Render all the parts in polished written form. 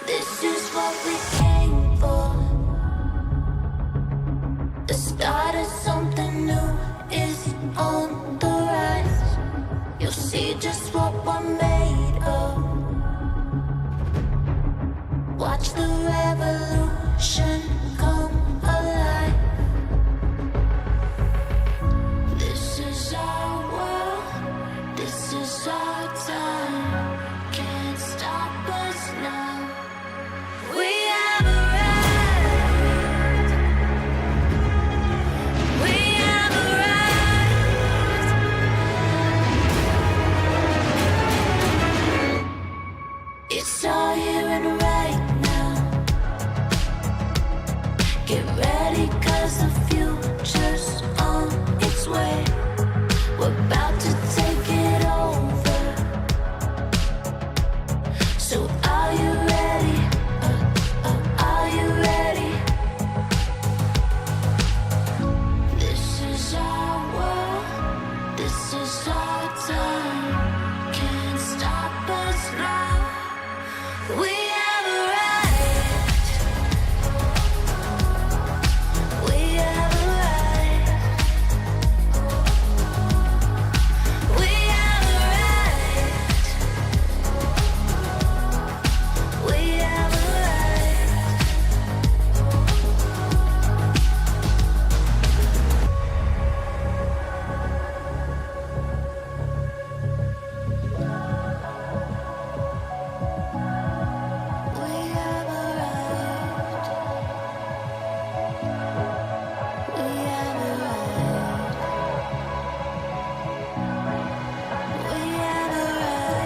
This is what we came for. The start of something new is on the rise. You'll see just what we're made of. Watch the revolution come alive. This is our world, this is our time. Can't stop us now. We have arrived. We have arrived. It's all here and right now. Get ready, 'cause the future's on its way. We're about to take it over. So are you ready? Are you ready? This is our world, this is our time. Can't stop us now. We have arrived. We have arrived. We have arrived. We have arrived. We have arrived. We have arrived. We have arrived.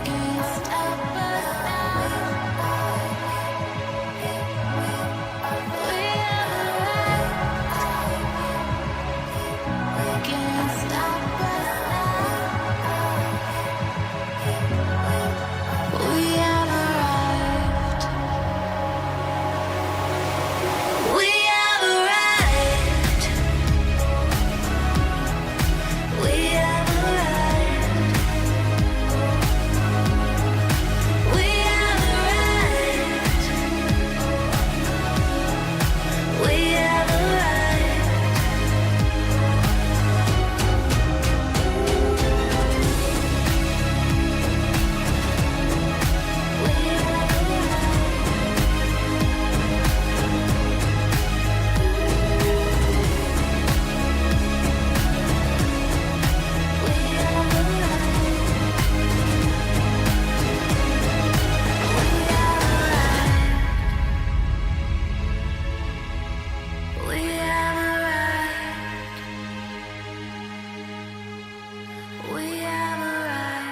Can't stop us now. We have arrived. Can't stop us now. We have arrived. We have arrived. We have arrived. We have arrived. We have arrived. We have arrived. We have arrived.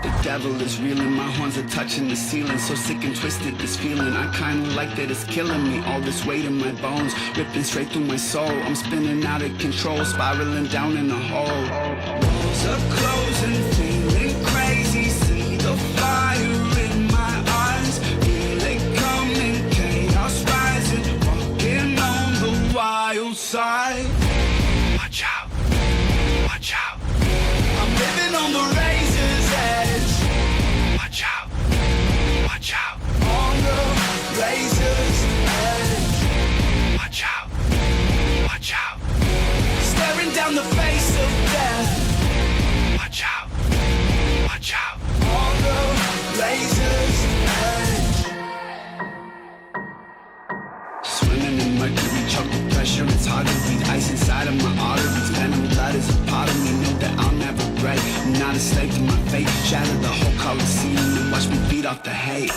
The devil is reeling, my horns are touching the ceiling. So sick and twisted, this feeling, I kinda like that it's killing me. All this weight in my bones, ripping straight through my soul. I'm spinning out of control, spiraling down in a hole. Walls are closing, feeling crazy. See the fire in my eyes, feel it coming, chaos rising. Walking on the wild side. Watch out, watch out. I'm living on the razor's edge. Watch out, watch out. On the razor's edge. Watch out, watch out. Staring down the face of death. Watch out, watch out. On the razor's edge. Swimming in mercury, chocolate pressure, it's hard to breathe. Ice inside of my arteries, venom blood is a part of me. Know that I'll never break. I'm not a slave to my fate. Shatter the whole Coliseum and watch me beat off the hate.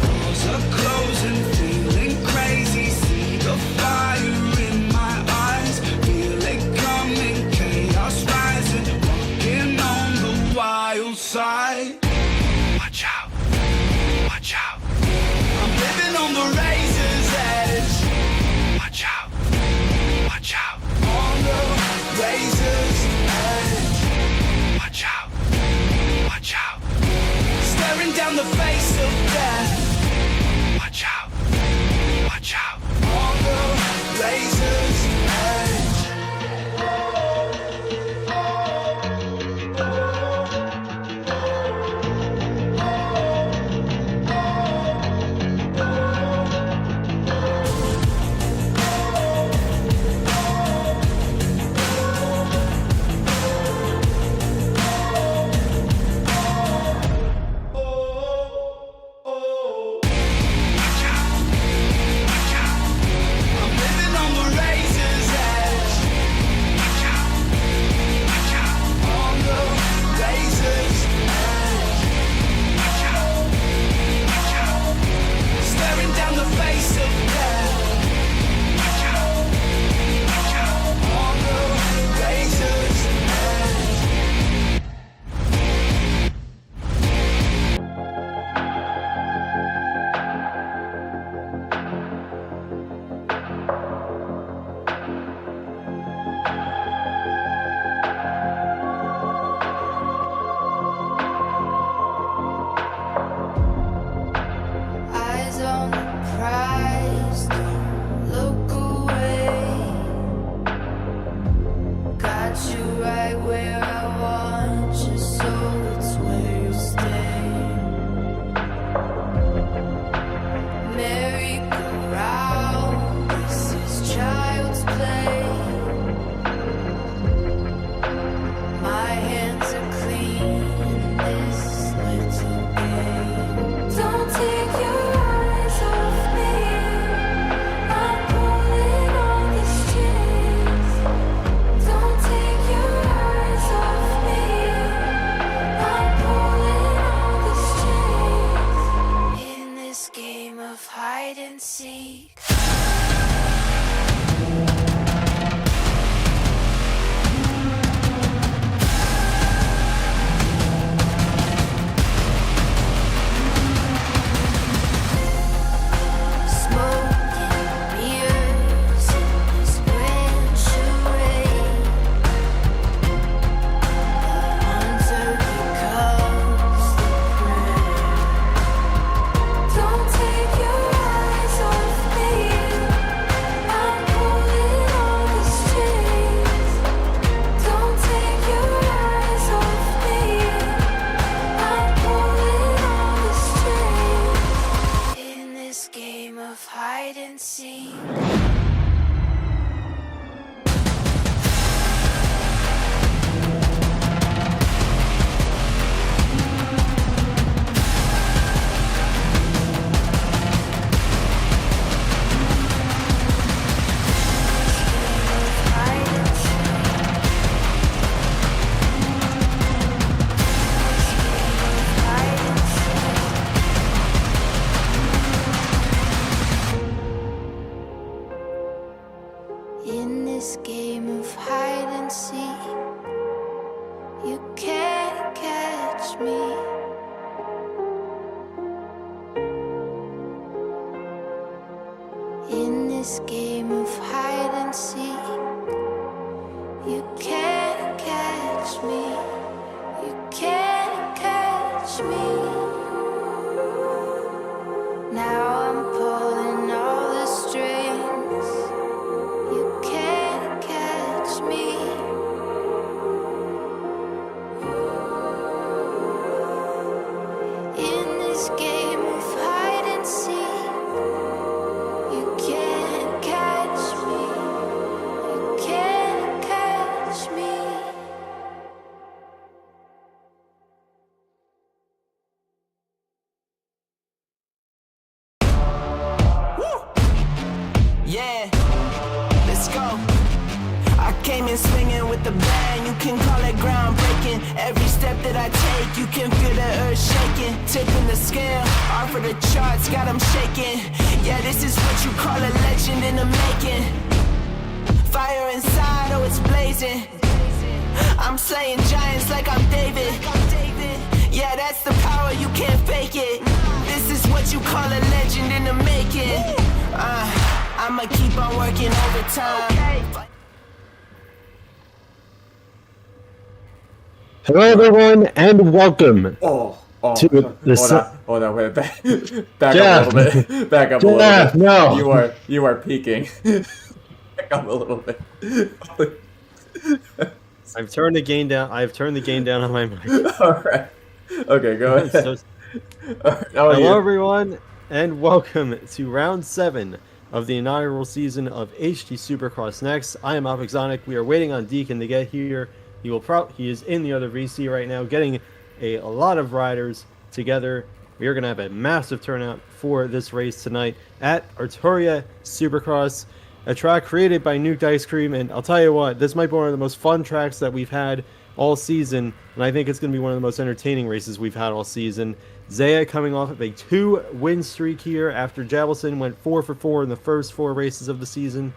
Doors are closing, feeling crazy. See the fire in my eyes, feel it coming, chaos rising. Walking on the wild side. Watch out, watch out. I'm living on the razor's edge. Watch out, watch out. On the razor got you right where I want you, so it's where you stay. Merry-go-round, this is child's play. My hands are clean in this little game. Don't take your eyes off me. I'm pulling all the strings. Don't take your eyes off me. I'm pulling all the strings. In this game of hide and seek. Hide and seek. In this game of hide and seek, you can't catch me. In this game of hide and seek, you can't catch me. You can't catch me. Now I'm pulling all the strings. You can't catch me. In this game of hide and seek, you can't catch me. You can't catch me. Yeah, let's go. I came in swinging with the bang, you can call it groundbreaking. Every step that I take, you can feel the earth shaking. Tipping the scale, off for the charts, got them shaking. Yeah, this is what you call a legend in the making. Fire inside, oh it's blazing. I'm slaying giants like I'm David. Yeah, that's the power, you can't fake it. This is what you call a legend in the making. I'ma keep on working overtime. Hello, everyone, and welcome Oh, to the hold on, wait, back Jeff. up a little bit. Back up a little Jeff, bit. no. You are peaking. Back up a little bit. I've turned the gain down. I've turned the gain down on my mic. All right. Okay, go ahead. So- All right, how are hello, you? everyone, and welcome to round 7 of the inaugural season of HT Supercross Next. I am Opexonic. We are waiting on Deacon to get here. He is in the other VC right now, getting a lot of riders together. We are going to have a massive turnout for this race tonight at Arturia Supercross, a track created by Nuked Ice Cream. And I'll tell you what, this might be one of the most fun tracks that we've had all season, and I think it's going to be one of the most entertaining races we've had all season. Zaya coming off of a 2-win streak here after Javelson went 4 for 4 in the first 4 races of the season.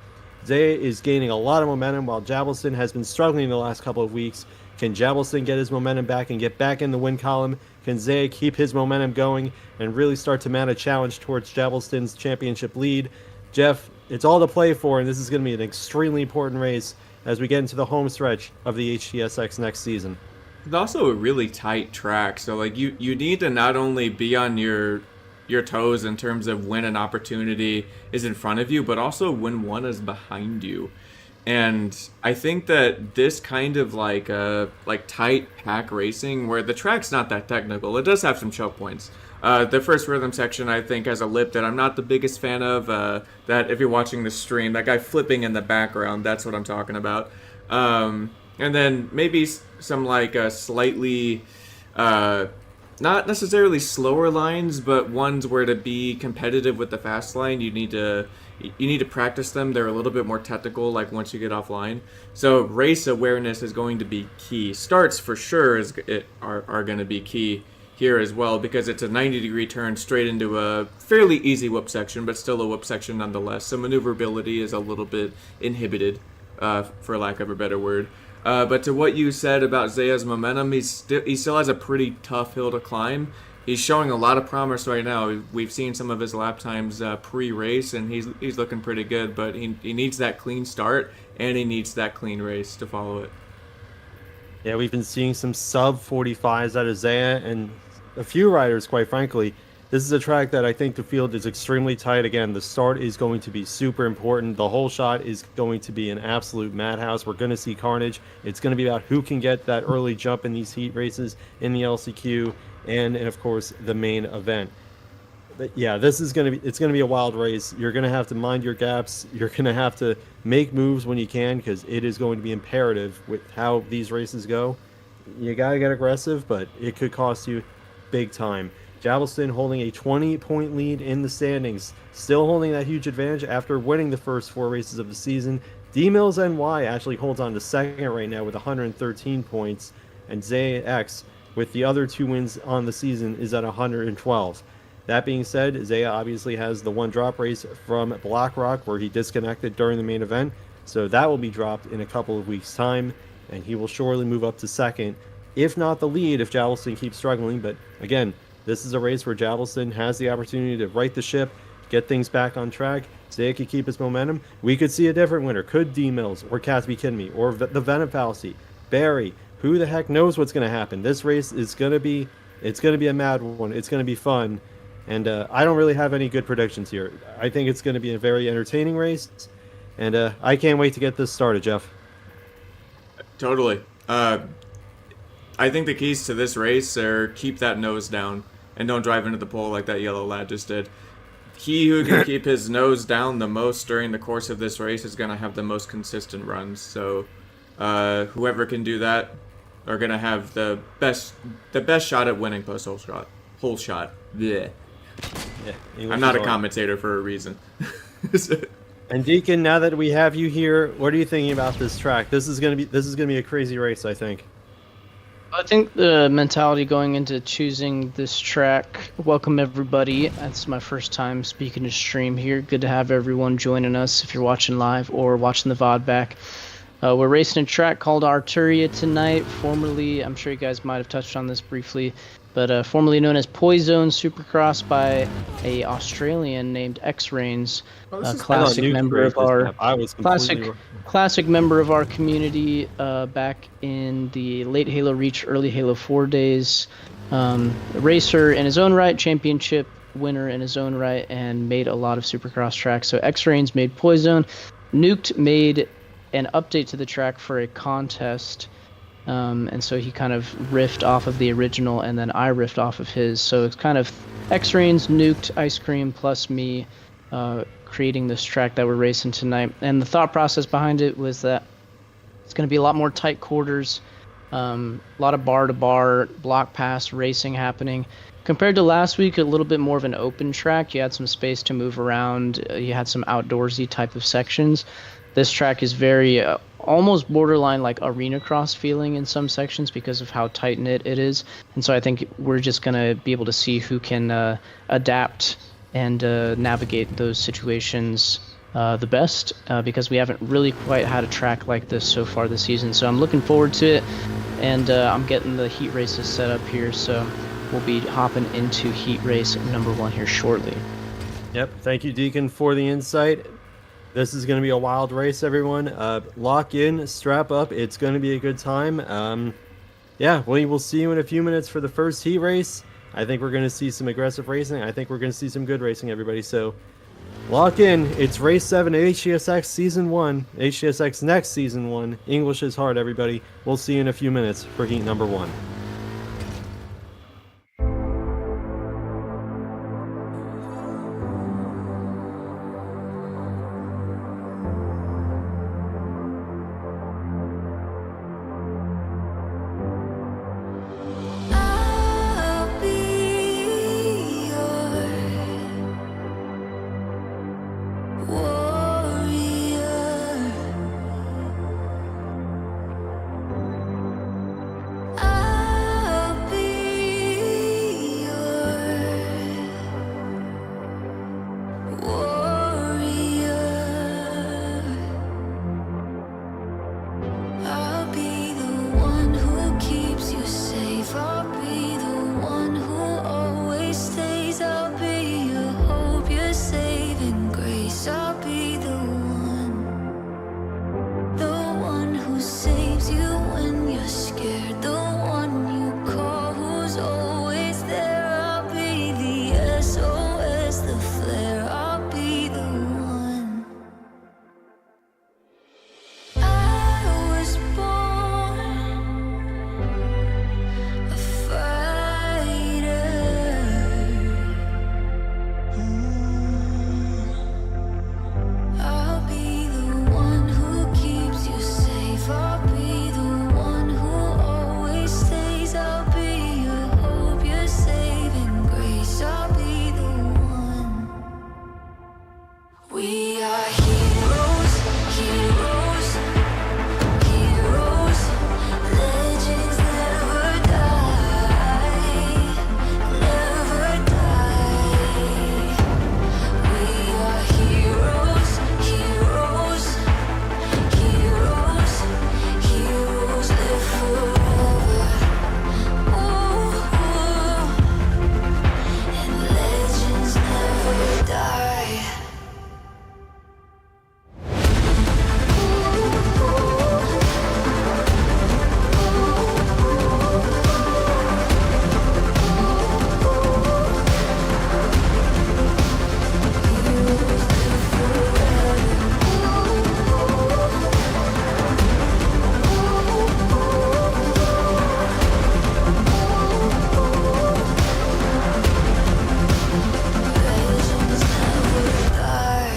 Zaya is gaining a lot of momentum while Javelson has been struggling the last couple of weeks. Can Javelson get his momentum back and get back in the win column? Can Zaya keep his momentum going and really start to mount a challenge towards Javelson's championship lead? Jeff, it's all to play for, and this is going to be an extremely important race as we get into the home stretch of the HTSX next season. It's also a really tight track, so like you need to not only be on your toes in terms of when an opportunity is in front of you, but also when one is behind you. And I think that this kind of like tight pack racing, where the track's not that technical, it does have some choke points. The first rhythm section, I think, has a lip that I'm not the biggest fan of. That if you're watching the stream, that guy flipping in the background, that's what I'm talking about. And then maybe some like slightly, not necessarily slower lines, but ones where to be competitive with the fast line, you need to practice them. They're a little bit more technical, like once you get offline. So race awareness is going to be key. Starts for sure are going to be key here as well, because it's a 90-degree turn straight into a fairly easy whoop section, but still a whoop section nonetheless. So maneuverability is a little bit inhibited, for lack of a better word. But to what you said about Zaya's momentum, he still has a pretty tough hill to climb. He's showing a lot of promise right now. We've seen some of his lap times pre-race, and he's looking pretty good. But he needs that clean start, and he needs that clean race to follow it. Yeah, we've been seeing some sub 45s out of Zaya and a few riders, quite frankly. This is a track that I think the field is extremely tight. Again, the start is going to be super important. The whole shot is going to be an absolute madhouse. We're going to see carnage. It's going to be about who can get that early jump in these heat races in the LCQ and of course, the main event. But yeah, it's going to be a wild race. You're going to have to mind your gaps. You're going to have to make moves when you can, because it is going to be imperative with how these races go. You got to get aggressive, but it could cost you big time. Javelson holding a 20-point lead in the standings, still holding that huge advantage after winning the first 4 races of the season. D-Mills NY actually holds on to second right now with 113 points, and ZX, with the other 2 wins on the season, is at 112. That being said, Zaya obviously has the 1 drop race from Blackrock where he disconnected during the main event, so that will be dropped in a couple of weeks' time, and he will surely move up to second, if not the lead, if Javelson keeps struggling. But again, this is a race where Javelson has the opportunity to right the ship, get things back on track. Zaya could keep his momentum. We could see a different winner. Could D-Mills, or Cats Be Kidding Me, or the Venom Fallacy, Barry. Who the heck knows what's going to happen? This race is going to be a mad one. It's going to be fun. And I don't really have any good predictions here. I think it's going to be a very entertaining race. And I can't wait to get this started, Jeff. Totally. I think the keys to this race are keep that nose down and don't drive into the pole like that yellow lad just did. He who can keep his nose down the most during the course of this race is going to have the most consistent runs. So whoever can do that are going to have the best shot at winning post hole shot. Blech. Yeah, I'm not a commentator for a reason. And Deacon, now that we have you here, what are you thinking about this track? This is gonna be a crazy race, I think. I think the mentality going into choosing this track, welcome everybody. It's my first time speaking to stream here. Good to have everyone joining us if you're watching live or watching the VOD back. We're racing a track called Arturia tonight, formerly, I'm sure you guys might have touched on this briefly, but formerly known as Poison Supercross by a Australian named X-Rains, a classic member of our classic member of our community back in the late Halo Reach, early Halo 4 days. A racer in his own right, championship winner in his own right, and made a lot of Supercross tracks. So X-Rains made Poison. Nuked made an update to the track for a contest, and so he kind of riffed off of the original, and then I riffed off of his. So it's kind of X-Rains, Nuked, Ice Cream, plus me creating this track that we're racing tonight. And the thought process behind it was that it's going to be a lot more tight quarters, a lot of bar-to-bar, block pass racing happening. Compared to last week, a little bit more of an open track. You had some space to move around. You had some outdoorsy type of sections. This track is very almost borderline like arena cross feeling in some sections because of how tight knit it is. And so I think we're just going to be able to see who can adapt and navigate those situations the best, because we haven't really quite had a track like this so far this season. So I'm looking forward to it, and I'm getting the heat races set up here. So we'll be hopping into heat race number 1 here shortly. Yep. Thank you, Deacon, for the insight. This is going to be a wild race, everyone. Lock in, strap up. It's going to be a good time. Yeah, we will see you in a few minutes for the first heat race. I think we're going to see some aggressive racing. I think we're going to see some good racing, everybody. So Lock in. It's Race 7 at HTSX Season 1. HTSX Next Season 1. English is hard, everybody. We'll see you in a few minutes for heat number 1. I'll be your warrior. I'll be your warrior. I'll be the one who keeps you safe. I'll be the one who always stays. I'll be your hope, your saving grace. I'll be the one who saves you when you're scared. The one you call, who's always there. I'll be the SOS, the flare. I'll be the one. I was born a fighter. I'll be the one who keeps you safe. I'll be the one who always stays. I'll be your hope, your saving grace. I'll be the one. We are heroes, heroes, heroes. Legends never die, never die. We are heroes, heroes, heroes, heroes live forever. Ooh, and legends never die. Legends never die.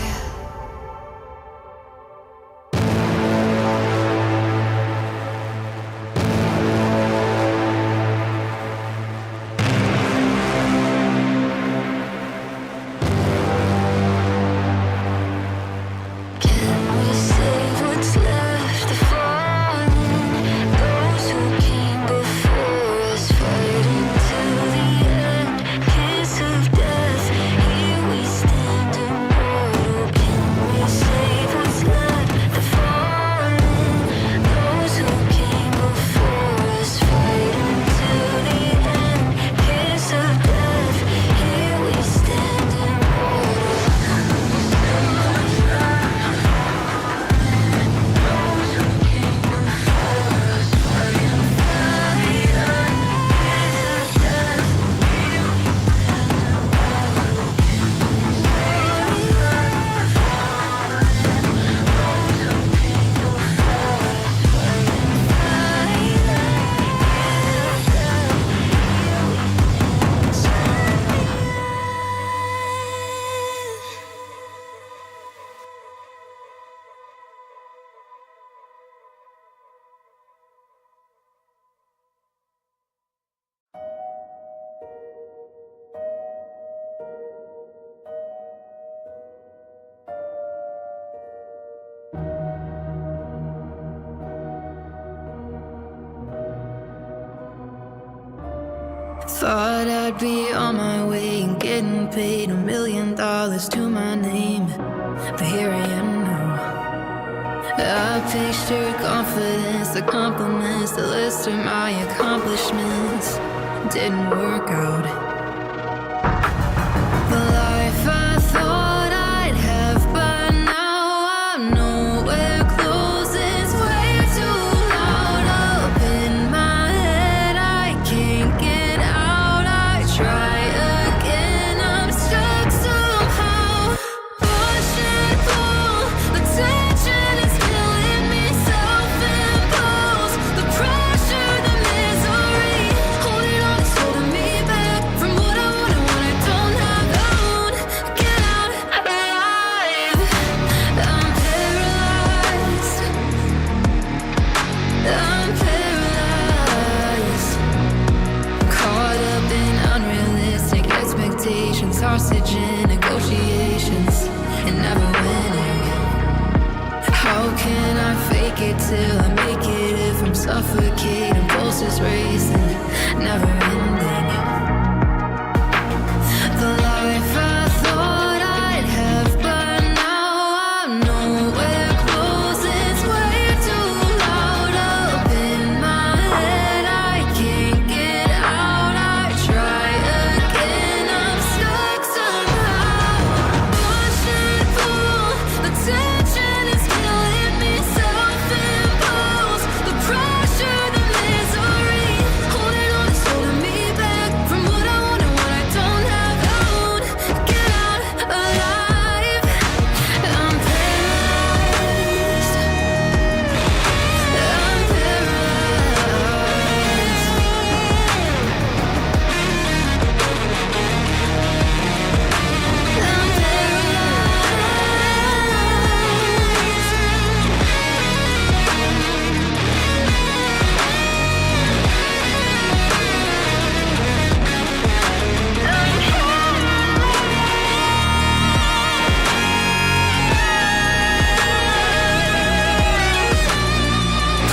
Can we save what's left of falling? Those who came before us, fighting to the end. Kiss of death, here we stand immortal. Can we save what's left of falling? Those who came before us, fighting to the end. Kiss of death, here we stand immortal. Thought I'd be on my way and getting paid $1 million to my name, but here I am now. I picture confidence, the compliments, the list of my accomplishments didn't work out. The life I thought I'd have by now, I'm nowhere close. It's way too loud up in my head. I can't get out. I try again. I'm stuck somehow. suffocating, pulses racing, never ending. The life I thought I'd have, but now I'm nowhere close. It's way too loud up in my head. I can't get out. I try again. I'm stuck somehow. Push and pull. The tension is killing me. Self-imposed. The pressure, the misery. Holding on is holding me back from what I want and what I don't have. I won't get out alive. I'm paralyzed. I'm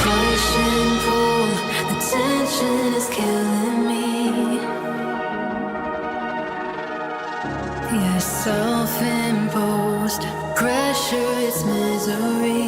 push and pull, the tension is killing me. Yeah, self-imposed pressure, it's misery.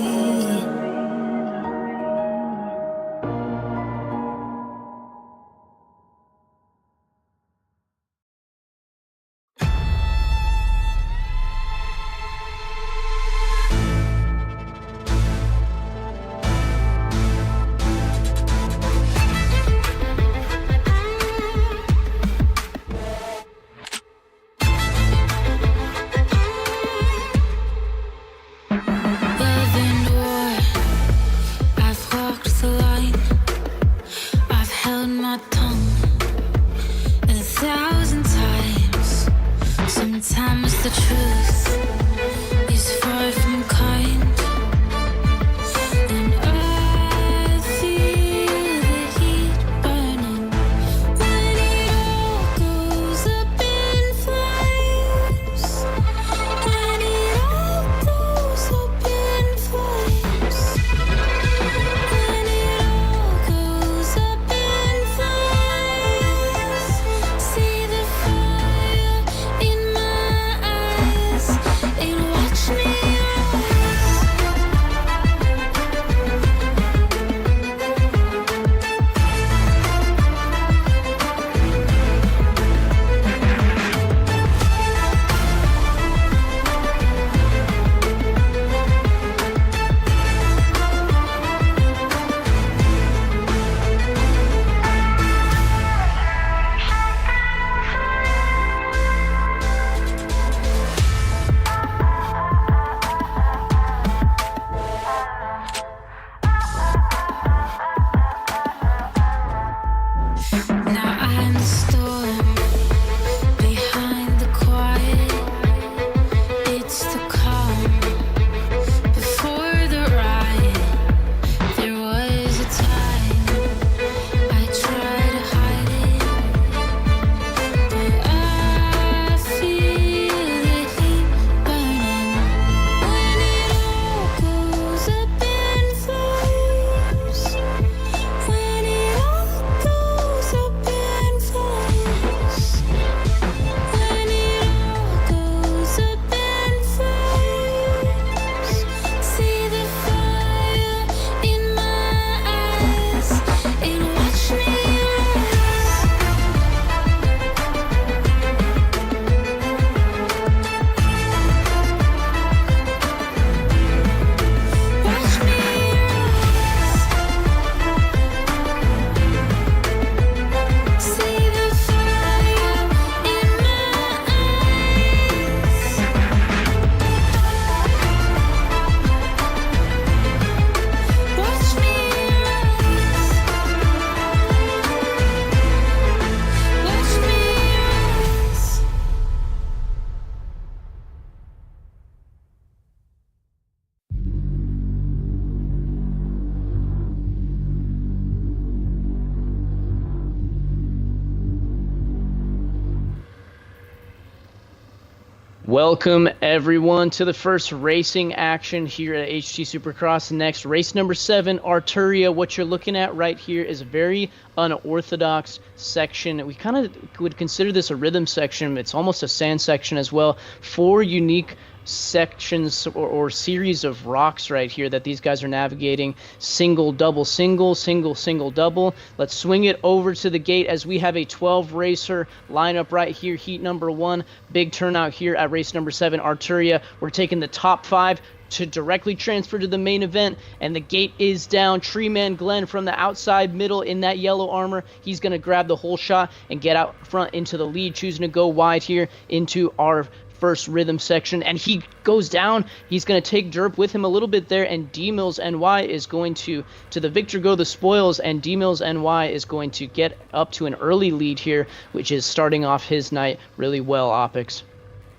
Welcome everyone to the first racing action here at HT Supercross Next. Race number 7, Arturia. What you're looking at right here is a very unorthodox section. We kind of would consider this a rhythm section. It's almost a sand section as well. 4 unique sections or series of rocks right here that these guys are navigating. Single, double, single, single, single, double. Let's swing it over to the gate as we have a 12 racer lineup right here. Heat number 1, big turnout here at race number 7, Arturia. We're taking the top 5 to directly transfer to the main event, and the gate is down. Treeman Glenn from the outside middle in that yellow armor. He's going to grab the whole shot and get out front into the lead, choosing to go wide here into our first rhythm section, and he goes down. He's going to take Derp with him a little bit there, and D-Mills NY is going to the victor go the spoils, and D-Mills NY is going to get up to an early lead here, which is starting off his night really well, Opix.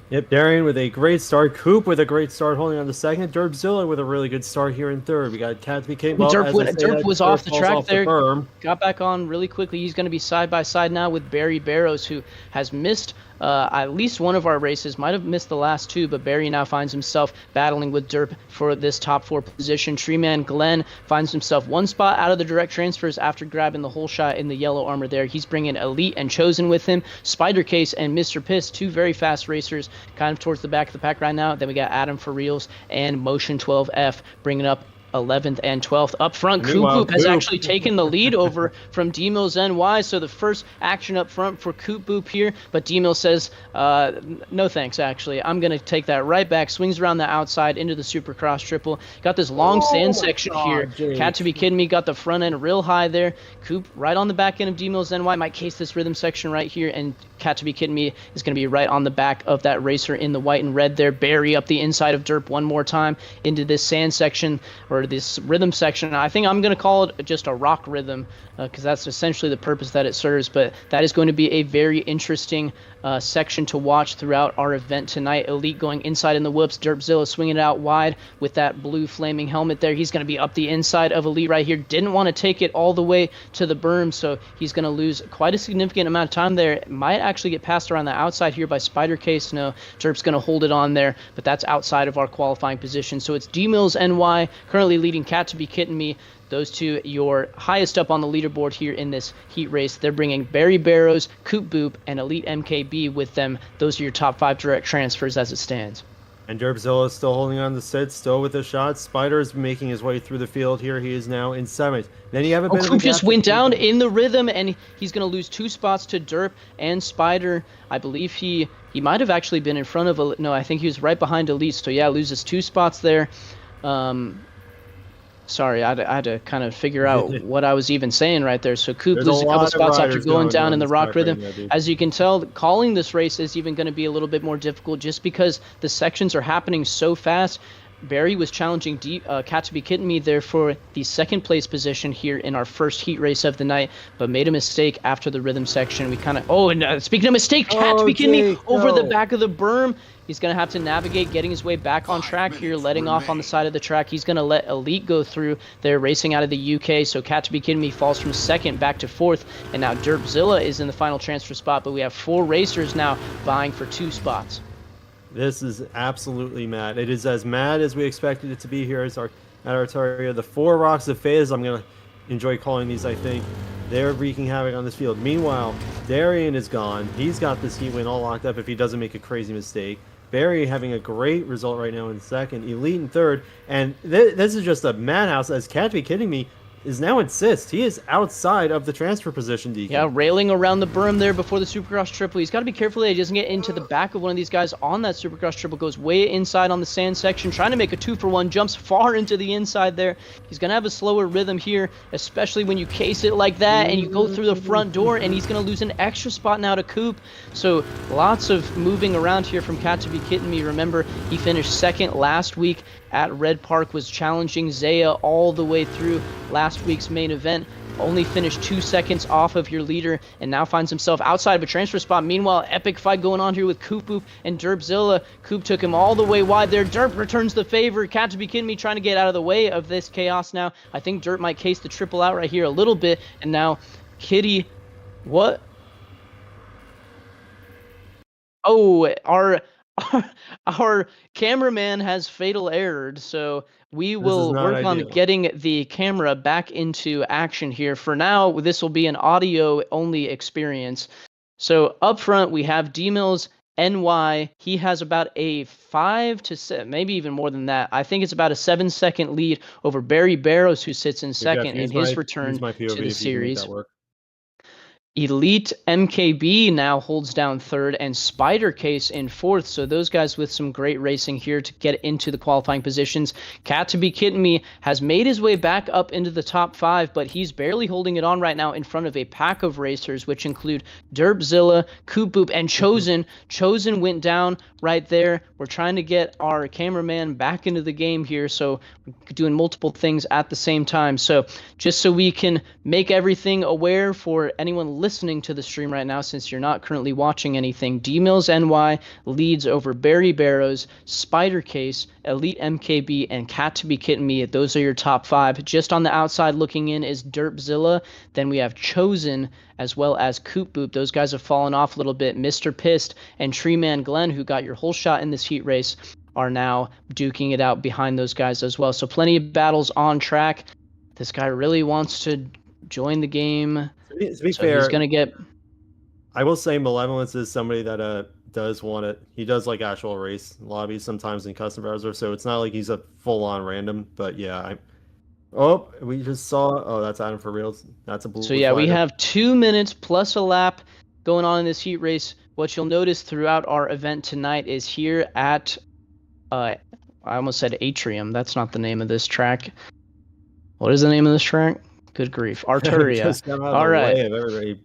Yep, Darian with a great start. Coop with a great start holding on to second. Derbzilla with a really good start here in third. We got Catsby Kate. Well, Derp was off the track there. Got back on really quickly. He's going to be side by side now with Barry Barrows, who has missed at least one of our races, might have missed the last 2, but Barry now finds himself battling with Derp for this top 4 position. Treeman Glenn finds himself 1 spot out of the direct transfers after grabbing the whole shot in the yellow armor there. He's bringing Elite and Chosen with him. Spider Case and Mr. Piss, 2 very fast racers, kind of towards the back of the pack right now. Then we got Adam for Reals and Motion 12F bringing up 11th and 12th. Up front, Coop has actually taken the lead over from D-Mills NY, so the first action up front for Coop Boop here, but D-Mills says, no thanks, actually. I'm going to take that right back, swings around the outside into the Supercross triple. Got this long sand section here. Cat to be kidding me, got the front end real high there. Coop right on the back end of D-Mills NY, might case this rhythm section right here, and Cat to be kidding me is going to be right on the back of that racer in the white and red there. Barry up the inside of Derp one more time into this sand section, or this rhythm section. I think I'm going to call it just a rock rhythm because that's essentially the purpose that it serves, but that is going to be a very interesting section to watch throughout our event tonight. Elite going inside in the whoops. Derpzilla swinging it out wide with that blue flaming helmet there. He's going to be up the inside of Elite right here. Didn't want to take it all the way to the berm, so he's going to lose quite a significant amount of time there. Might actually get passed around the outside here by Spider Case. No, Derp's going to hold it on there, but that's outside of our qualifying position. So it's D-Mills NY currently leading Cat to be kidding me. Those 2, your highest up on the leaderboard here in this heat race. They're bringing Barry Barrows, Coop Boop, and Elite MKB with them. Those are your top 5 direct transfers as it stands. And Derbzilla is still holding on to sit, still with a shot. Spider is making his way through the field here. He is now in 7th. Then you have a bit of Coop just went down in the rhythm, and he's going to lose 2 spots to Derp and Spider. I believe he might have actually been in front of no, I think he was right behind Elite. So yeah, loses 2 spots there. Sorry, I had to kind of figure out what I was even saying right there. So Coop loses a couple spots after going down in the rock rhythm. As you can tell, calling this race is even going to be a little bit more difficult just because the sections are happening so fast. Barry was challenging Cat to be kidding me there for the 2nd place position here in our first heat race of the night, but made a mistake after the rhythm section. We kind of, speaking of mistake, Cat to be kidding me, over the back of the berm. He's going to have to navigate getting his way back on track here, letting off on the side of the track. He's going to let Elite go through. They're racing out of the UK, so Cat to be kidding me falls from 2nd back to 4th, and now Derpzilla is in the final transfer spot, but we have 4 racers now vying for 2 spots. This is absolutely mad. It is as mad as we expected it to be here at Arturia. The 4 Rocks of Fizz, I'm going to enjoy calling these, I think. They're wreaking havoc on this field. Meanwhile, Darian is gone. He's got this heat win all locked up if he doesn't make a crazy mistake. Barry having a great result right now in 2nd. Elite in 3rd. And this is just a madhouse, as Cat be kidding me is now in 6th. He is outside of the transfer position, DK. Yeah, railing around the berm there before the Supercross triple. He's got to be careful that he doesn't get into the back of one of these guys on that Supercross triple. Goes way inside on the sand section, trying to make a 2-for-1, jumps far into the inside there. He's going to have a slower rhythm here, especially when you case it like that and you go through the front door, and he's going to lose an extra spot now to Coop. So lots of moving around here from Cat to be kidding me. Remember, he finished 2nd last week at Red Park, was challenging Zaya all the way through last week's main event. Only finished 2 seconds off of your leader, and now finds himself outside of a transfer spot. Meanwhile, epic fight going on here with Coop Boop and Derpzilla. Coop took him all the way wide there. Derp returns the favor. Cat to be kidding me, trying to get out of the way of this chaos now. I think Derp might case the triple out right here a little bit, and now Kitty, what? Oh, our cameraman has fatal errored, so we is will not work on ideal. getting the camera back into action here. For now, this will be an audio only experience. So up front, we have D-Mills NY. He has about a 5 to 7, maybe even more than that. I think it's about a 7-second lead over Barry Barrows, who sits in Here, Jeff, second in his return use my to POV the if you can make that series. work. Elite MKB now holds down third and Spider Case in fourth. So those guys with some great racing here to get into the qualifying positions. Cat to be kidding me has made his way back up into the top 5, but he's barely holding it on right now in front of a pack of racers, which include Derpzilla, Coop Boop, and Chosen. Chosen went down right there. We're trying to get our cameraman back into the game here, so we're doing multiple things at the same time. So just so we can make everything aware for anyone listening to the stream right now, since you're not currently watching anything, D-Mills NY leads over Barry Barrows, Spider Case, Elite MKB, and Cat to be kidding me. Those are your top 5. Just on the outside looking in is Derpzilla. Then we have Chosen as well as Coop Boop. Those guys have fallen off a little bit. Mr. Pissed and Treeman Glenn, who got your whole shot in this heat race, are now duking it out behind those guys as well. So plenty of battles on track. This guy really wants to join the game. To be So fair, he's going to get... I will say Malevolence is somebody that does want it. He does like actual race lobbies sometimes in custom browser, so it's not like he's a full-on random. But yeah, we just saw. Oh, that's Adam for reals. That's a blue. So yeah, we flag. have 2 minutes plus a lap going on in this heat race. What you'll notice throughout our event tonight is here at, I almost said Atrium. That's not the name of this track. What is the name of this track? Good grief, Arturia. Just got out of All the right. way of everybody.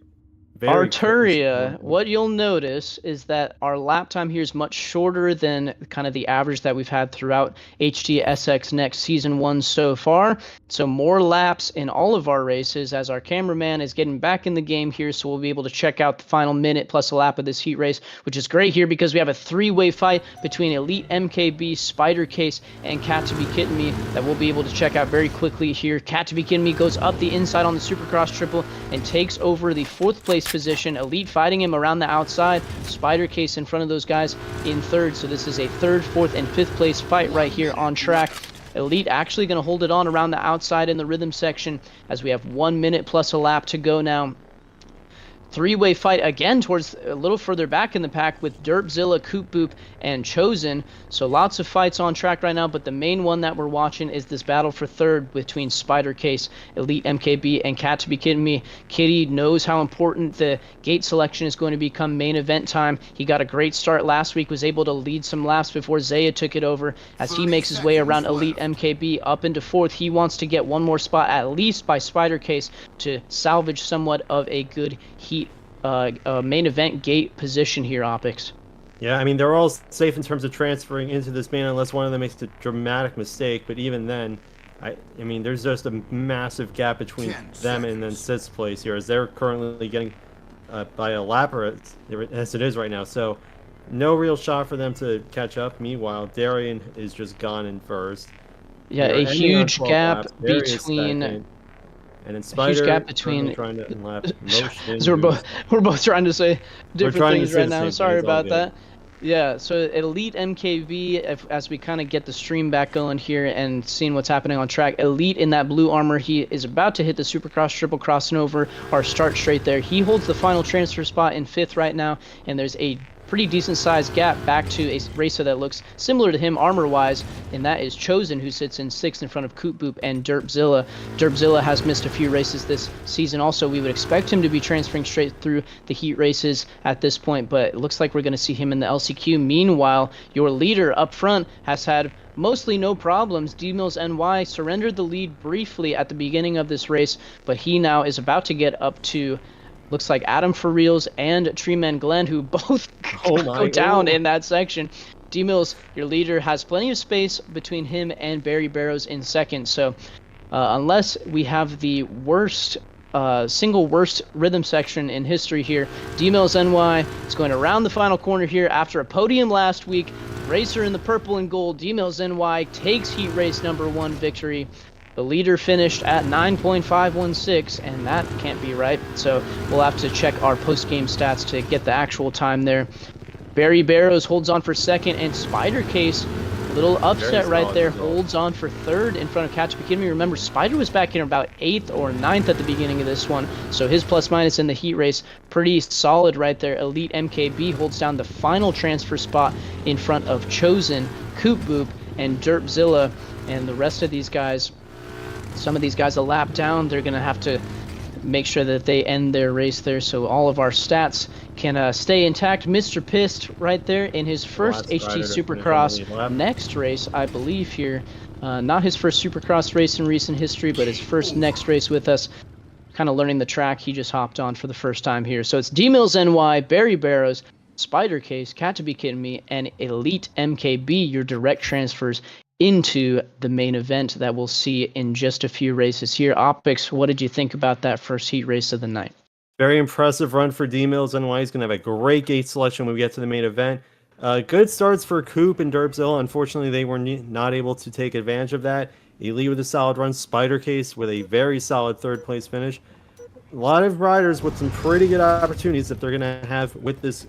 Very Arturia, close. what you'll notice is that our lap time here is much shorter than kind of the average that we've had throughout HTSX Next Season 1 so far. So more laps in all of our races as our cameraman is getting back in the game here, so we'll be able to check out the final minute plus a lap of this heat race, which is great here because we have a 3-way fight between Elite MKB, Spider Case, and Cat to be kidding me that we'll be able to check out very quickly here. Cat to be kidding me goes up the inside on the Supercross triple and takes over the 4th place position. Elite fighting him around the outside. Spider Case in front of those guys in 3rd. So this is a 3rd, 4th, and 5th place fight right here on track. Elite actually going to hold it on around the outside in the rhythm section as we have 1 minute plus a lap to go now. 3-way fight again towards a little further back in the pack with Derpzilla, Coop Boop, and Chosen. So lots of fights on track right now, but the main one that we're watching is this battle for 3rd between Spider Case, Elite MKB, and Cat to be kidding me. Kitty knows how important the gate selection is going to become main event time. He got a great start last week, was able to lead some laps before Zaya took it over as he makes his way around Elite MKB up into 4th. He wants to get one more spot at least by Spider Case to salvage somewhat of a good heat main event gate position here, Opix. Yeah, I mean, they're all safe in terms of transferring into this main unless one of them makes a dramatic mistake. But even then, I mean, there's just a massive gap between them and then 6th place here, as they're currently getting by a lapper as it is right now. So no real shot for them to catch up. Meanwhile, Darian is just gone in 1st. Yeah, They're a ending on huge 12 gap laps. Darius between... second. And then Spider, huge gap between... trying to unlap Motion. So we're both trying to say different trying to things say right the now. same Sorry thing. It's all about good. that. Yeah, so Elite MKV, as we kind of get the stream back going here and seeing what's happening on track, Elite in that blue armor, he is about to hit the Supercross triple crossing over our start straight there. He holds the final transfer spot in 5th right now, and there's a pretty decent sized gap back to a racer that looks similar to him armor wise, and that is Chosen, who sits in 6th in front of Coop Boop and Derpzilla. Derpzilla has missed a few races this season also. We would expect him to be transferring straight through the heat races at this point, but it looks like we're going to see him in the LCQ. Meanwhile, your leader up front has had mostly no problems. D-Mills NY surrendered the lead briefly at the beginning of this race, but he now is about to get up to, looks like, Adam for reals and Treeman Glenn, who both go down in that section. D-Mills, your leader, has plenty of space between him and Barry Barrows in 2nd. So unless we have the worst, single worst rhythm section in history here, D-Mills NY is going to round the final corner here after a podium last week. Racer in the purple and gold, D-Mills NY takes heat race number 1 victory. The leader finished at 9.516, and that can't be right. So we'll have to check our post-game stats to get the actual time there. Barry Barrows holds on for second, and Spider Case, little upset right there, holds on for third in front of Catch McKinley. Remember, Spider was back in about 8th or 9th at the beginning of this one, so his plus minus in the heat race pretty solid right there. Elite MKB holds down the final transfer spot in front of Chosen, Coop Boop, and Derpzilla, and the rest of these guys, some of these guys a lap down. They're going to have to make sure that they end their race there so all of our stats can stay intact. Mr. Pissed right there in his first HT Supercross Next race, I believe here. Not his first Supercross race in recent history, but his first Next race with us. Kind of learning the track he just hopped on for the first time here. So it's D-Mills NY, Barry Barrows, Spider Case, Cat to Be Kidding Me, and Elite MKB, your direct transfers into the main event that we'll see in just a few races here. Optics, what did you think about that first heat race of the night? Very impressive run for D-Mills NY. He's going to have a great gate selection when we get to the main event. Good starts for Coop and Derpzilla. Unfortunately, they were not able to take advantage of that. Elite with a solid run. Spider Case with a very solid third place finish. A lot of riders with some pretty good opportunities that they're going to have with this,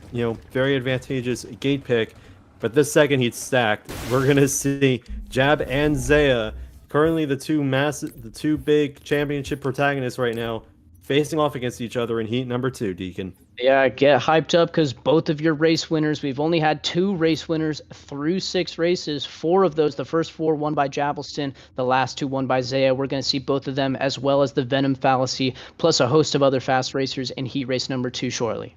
very advantageous gate pick. But this second heat stacked. We're going to see Jab and Zaya, currently the two big championship protagonists right now, facing off against each other in heat number 2, Deacon. Yeah, get hyped up because both of your race winners, we've only had 2 race winners through 6 races. 4 of those, the first 4 won by Javelston, the last 2 won by Zaya. We're going to see both of them as well as the Venom Fallacy, plus a host of other fast racers in heat race number 2 shortly.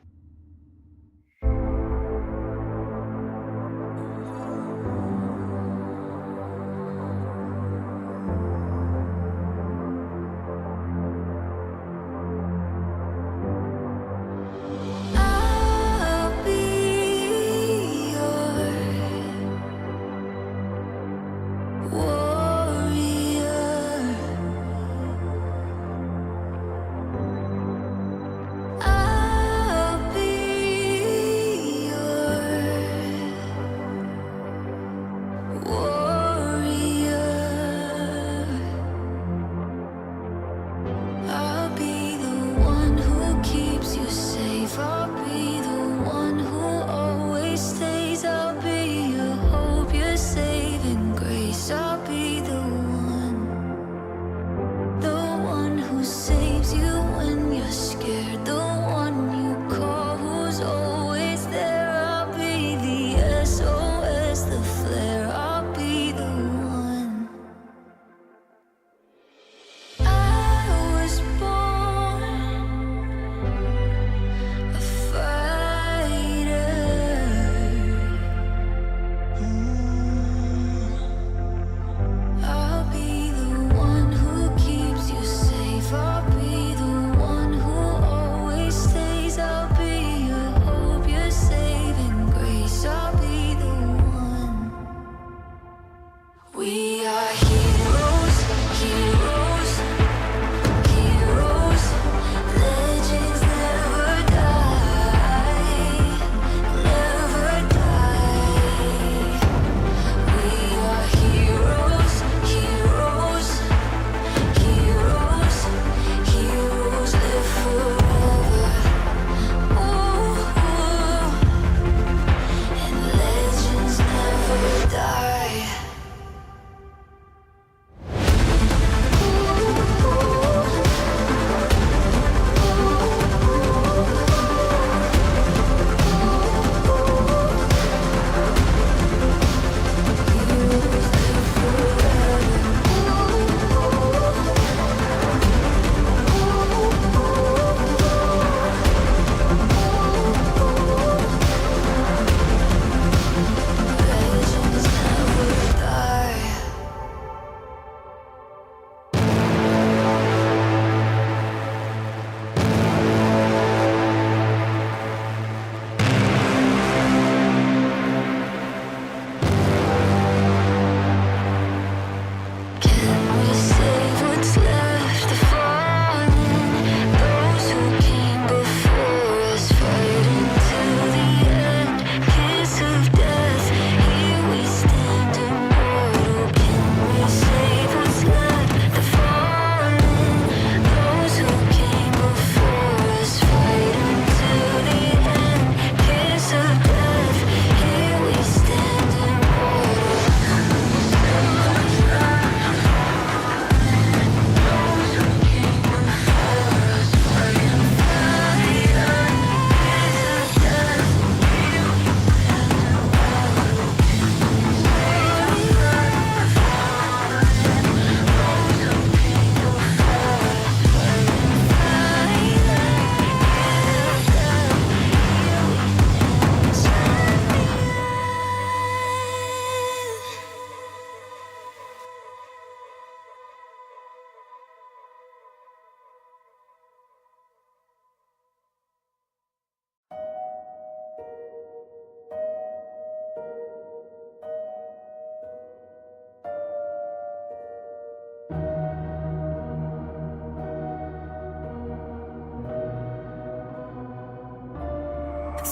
I'll be your warrior. I'll be your warrior. I'll be the one who keeps you safe. I'll be the one who always stays. I'll be your hope, your saving grace. I'll be the one who saves you when you're scared. The one you call who's always there. I'll be the SOS, the flare. I'll be the one. I was born a fighter.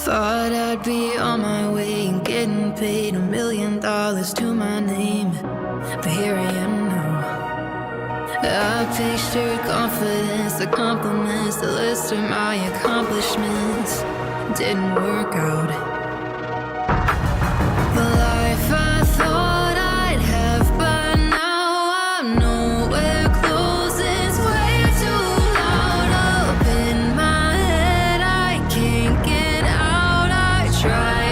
Thought I'd be on my way and getting paid $1 million to my name, but here I am now. I pictured confidence, the compliments, the list of my accomplishments didn't work out. The life I thought I'd have by now, I'm nowhere close. It's way too loud up in my head. I can't get out. I try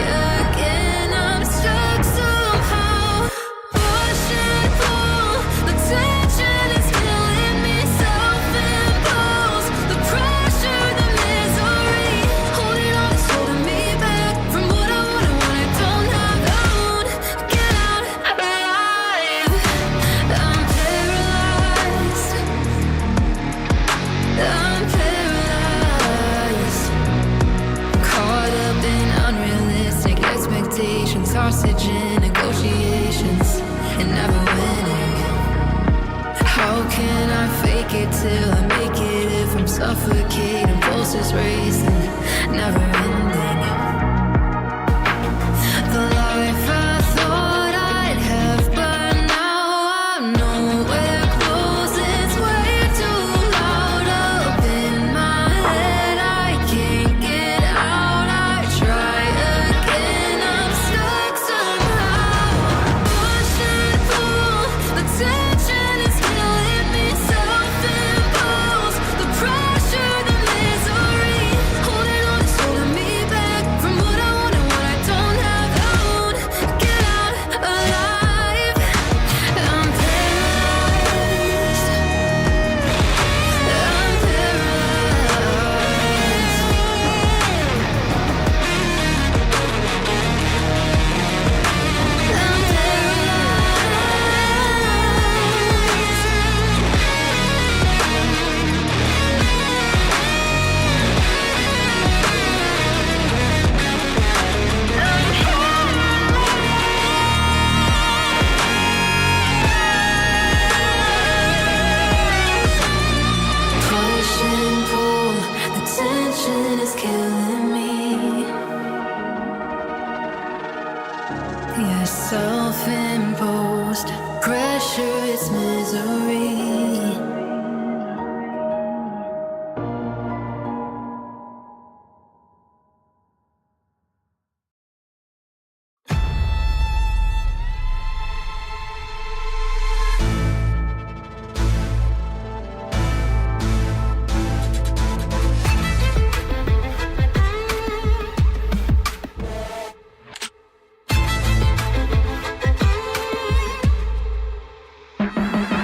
again. I'm stuck somehow. Push and pull. The tension is killing me. Self-imposed. The pressure, the misery. Holding on is holding me back from what I want and what I don't have. I won't get out alive. I'm paralyzed. I'm paralyzed. Caught up in unrealistic expectations, hostage in negotiations, and never winning. How can I fake it till I make it if I'm suffocating, pulses racing, never ending? The life I thought I'd have by now, I'm nowhere close. It's way too loud up in my head. I can't get out. I try again. I'm stuck somehow. Push and pull. The tension is killing me. Self-imposed. The pressure, the misery. Holding on is holding me back from what I want and what I don't have. I won't get out alive. I'm paralyzed. I'm push and pull. The tension is killing me. Yeah, self-imposed pressure, it's misery.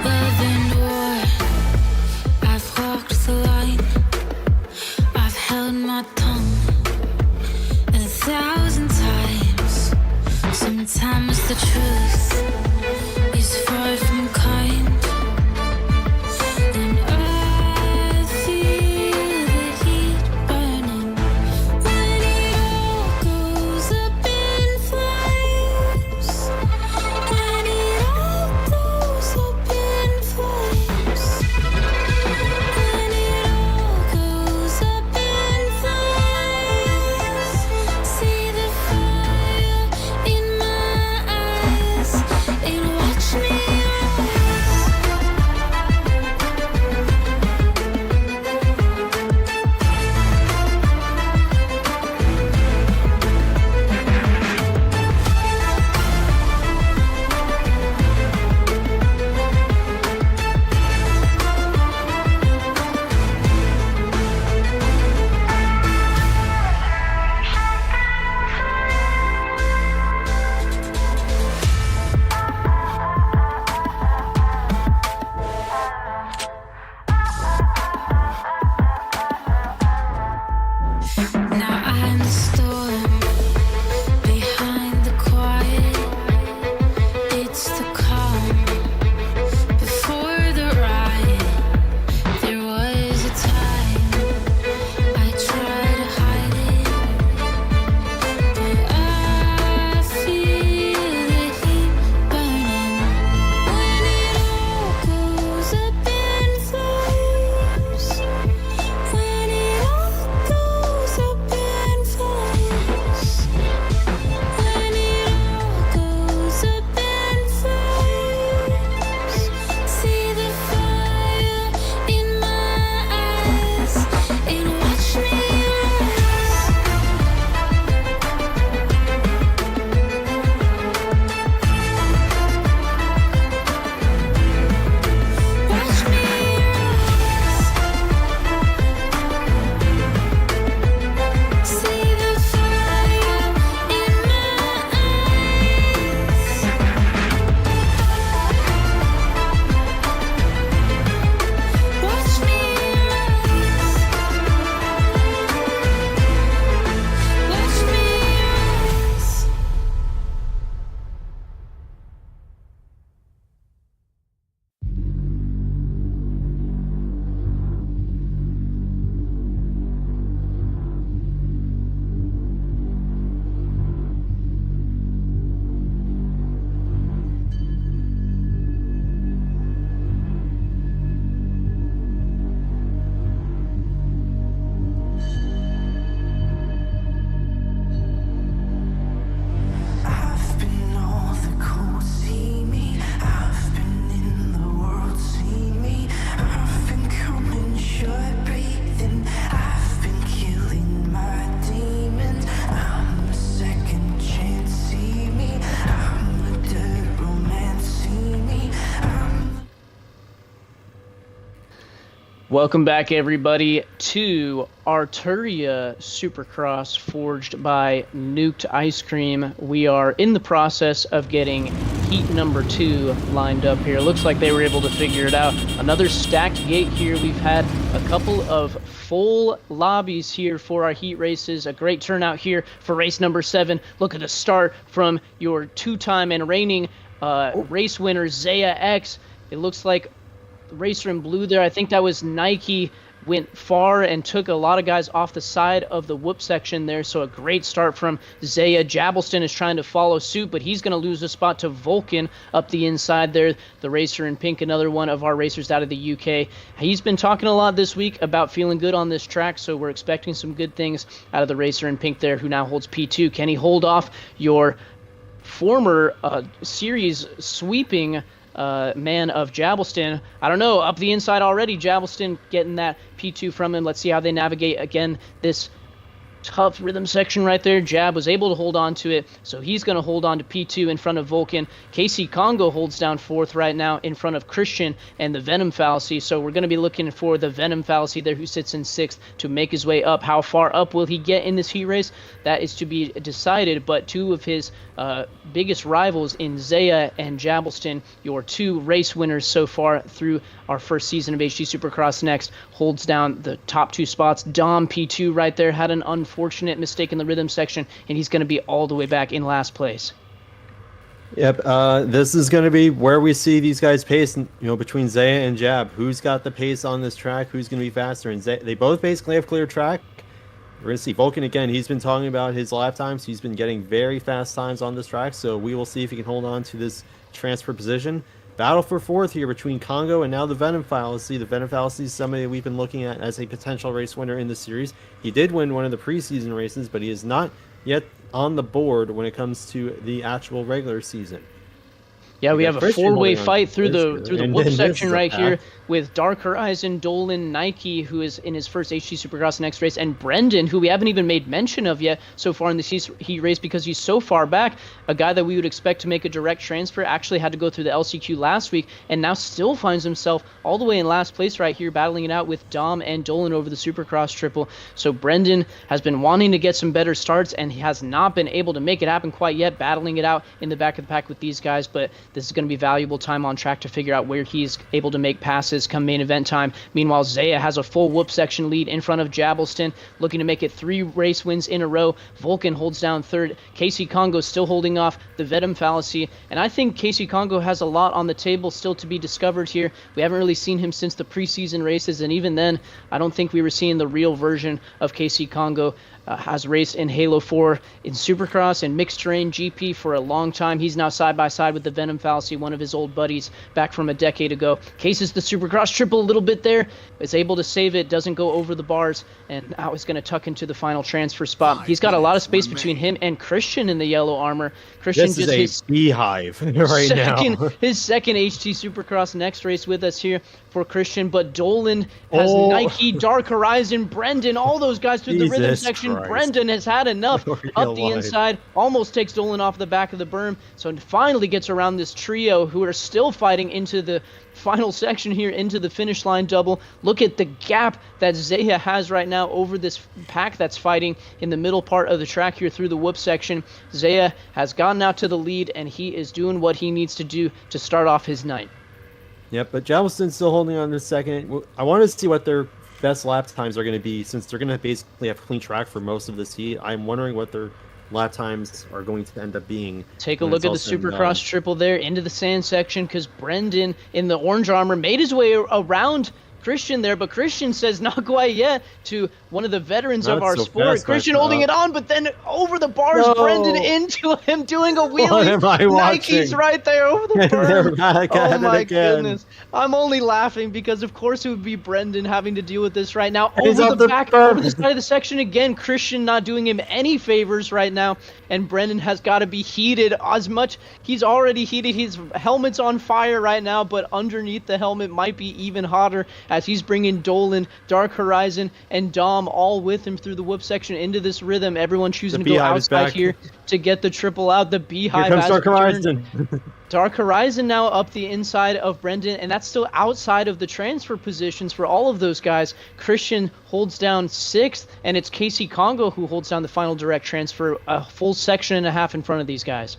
Love and war, I've walked the line. I've held my tongue 1,000 times. Sometimes the truth is far from kind. And I feel the heat burning when it all goes up in flames. When it all goes up in flames. When it all goes up in flames. See the fire in my eyes. Welcome back, everybody, to Arturia Supercross, forged by Nuked Ice Cream. We are in the process of getting heat number 2 lined up here. Looks like they were able to figure it out. Another stacked gate here. We've had a couple of full lobbies here for our heat races. A great turnout here for race number 7. Look at the start from your 2-time and reigning race winner, Zaya X. It looks like racer in blue there, I think that was Nike, went far and took a lot of guys off the side of the whoop section there. So a great start from Zaya. Jabbleston is trying to follow suit, but he's going to lose a spot to Vulcan up the inside there. The racer in pink, another one of our racers out of the UK. He's been talking a lot this week about feeling good on this track, so we're expecting some good things out of the racer in pink there, who now holds P2. Can he hold off your former series sweeping man of Jabbleston? I don't know, up the inside already, Jabbleston getting that P2 from him. Let's see how they navigate again this tough rhythm section right there. Jab was able to hold on to it, so he's going to hold on to P2 in front of Vulcan. Casey Congo holds down 4th right now in front of Christian and the Venom Fallacy, so we're going to be looking for the Venom Fallacy there, who sits in 6th, to make his way up. How far up will he get in this heat race? That is to be decided, but two of his biggest rivals in Zaya and Jabbleston, your 2 race winners so far through our first season of HT Supercross Next, holds down the top 2 spots. Dom P2 right there had an unfortunate mistake in the rhythm section, and he's going to be all the way back in last place. Yep, this is going to be where we see these guys pace, between Zaya and Jab. Who's got the pace on this track? Who's going to be faster? And they both basically have clear track. We're going to see Vulcan again. He's been talking about his lap times. He's been getting very fast times on this track, so we will see if he can hold on to this transfer position. Battle for 4th here between Congo and now the Venom Fallacy. The Venom Fallacy is somebody we've been looking at as a potential race winner in the series. He did win one of the preseason races, but he is not yet on the board when it comes to the actual regular season. Yeah, we have a 4-way fight through the whoop then section right here with Dark Horizon, Dolan, Nike, who is in his first HT Supercross Next race, and Brendan, who we haven't even made mention of yet so far in this heat race because he's so far back. A guy that we would expect to make a direct transfer actually had to go through the LCQ last week and now still finds himself all the way in last place right here, battling it out with Dom and Dolan over the Supercross triple. So Brendan has been wanting to get some better starts, and he has not been able to make it happen quite yet, battling it out in the back of the pack with these guys, but this is going to be valuable time on track to figure out where he's able to make passes come main event time. Meanwhile, Zaya has a full whoop section lead in front of Jabbleston, looking to make it 3 race wins in a row. Vulcan holds down 3rd. Casey Congo still holding off the Venom Fallacy, and I think Casey Congo has a lot on the table still to be discovered here. We haven't really seen him since the preseason races, and even then, I don't think we were seeing the real version of Casey Congo. Has raced in Halo 4 in Supercross and mixed terrain GP for a long time. He's now side by side with the Venom Fallacy, one of his old buddies back from a decade ago. Cases the Supercross triple a little bit there, is able to save it, doesn't go over the bars, and now is going to tuck into the final transfer spot. He's got a lot of space between him and Christian in the yellow armor. Christian this is a beehive right now. His second HT Supercross Next race with us here for Christian, but Dolan has Nike, Dark Horizon, Brendan, all those guys through the rhythm section. Brendan has had enough up the inside, almost takes Dolan off the back of the berm, so finally gets around this trio who are still fighting into the final section here, into the finish line double. Look at the gap that Zaya has right now over this pack that's fighting in the middle part of the track here through the whoop section. Zaya has gotten out to the lead, and he is doing what he needs to do to start off his night. Yep, but Jabbleston's still holding on to second. I want to see what their best lap times are going to be, since they're going to basically have clean track for most of this heat. I'm wondering what their lap times are going to end up being. Take a look at the Supercross triple there into the sand section, because Brendan in the orange armor made his way around Christian there, but Christian says not quite yet to one of the veterans of our sport. Christian holding it on, but then over the bars, Brendan into him doing a wheelie. Nike's right there over the berm. Oh my goodness. I'm only laughing because of course it would be Brendan having to deal with this right now. Over the back, over the side of the section again. Christian not doing him any favors right now, and Brendan has got to be heated as much. He's already heated. His helmet's on fire right now, but underneath the helmet might be even hotter as he's bringing Dolan, Dark Horizon, and Dom all with him through the whoop section into this rhythm. Everyone choosing to go Beehive is outside back. here to get the triple out. The Beehive Here comes has Dark returned. Horizon. Dark Horizon now up the inside of Brendan, and that's still outside of the transfer positions for all of those guys. Christian holds down 6th, and it's Casey Congo who holds down the final direct transfer, a full section and a half in front of these guys.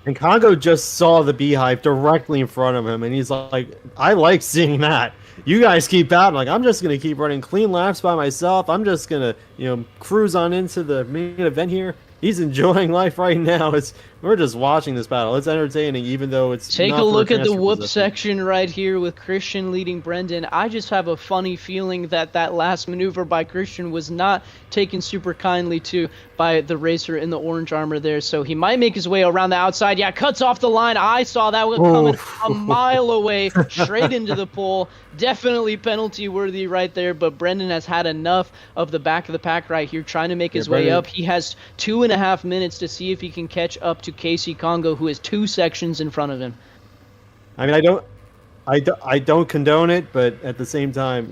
And Congo just saw the Beehive directly in front of him, and he's like, I like seeing that. You guys keep battling. I'm just going to keep running clean laps by myself. I'm just going to, cruise on into the main event here. He's enjoying life right now. We're just watching this battle. It's entertaining, even though it's Take not a for look at the transfer whoop position. section right here with Christian leading Brendan. I just have a funny feeling that last maneuver by Christian was not taken super kindly to by the racer in the orange armor there. So he might make his way around the outside. Yeah, cuts off the line. I saw that one coming a mile away, straight into the pole. Definitely penalty worthy right there, but Brendan has had enough of the back of the pack right here, trying to make his way Brendan. up. He has 2.5 minutes to see if he can catch up to Casey Congo, who is 2 sections in front of him. I mean, I don't condone it, but at the same time,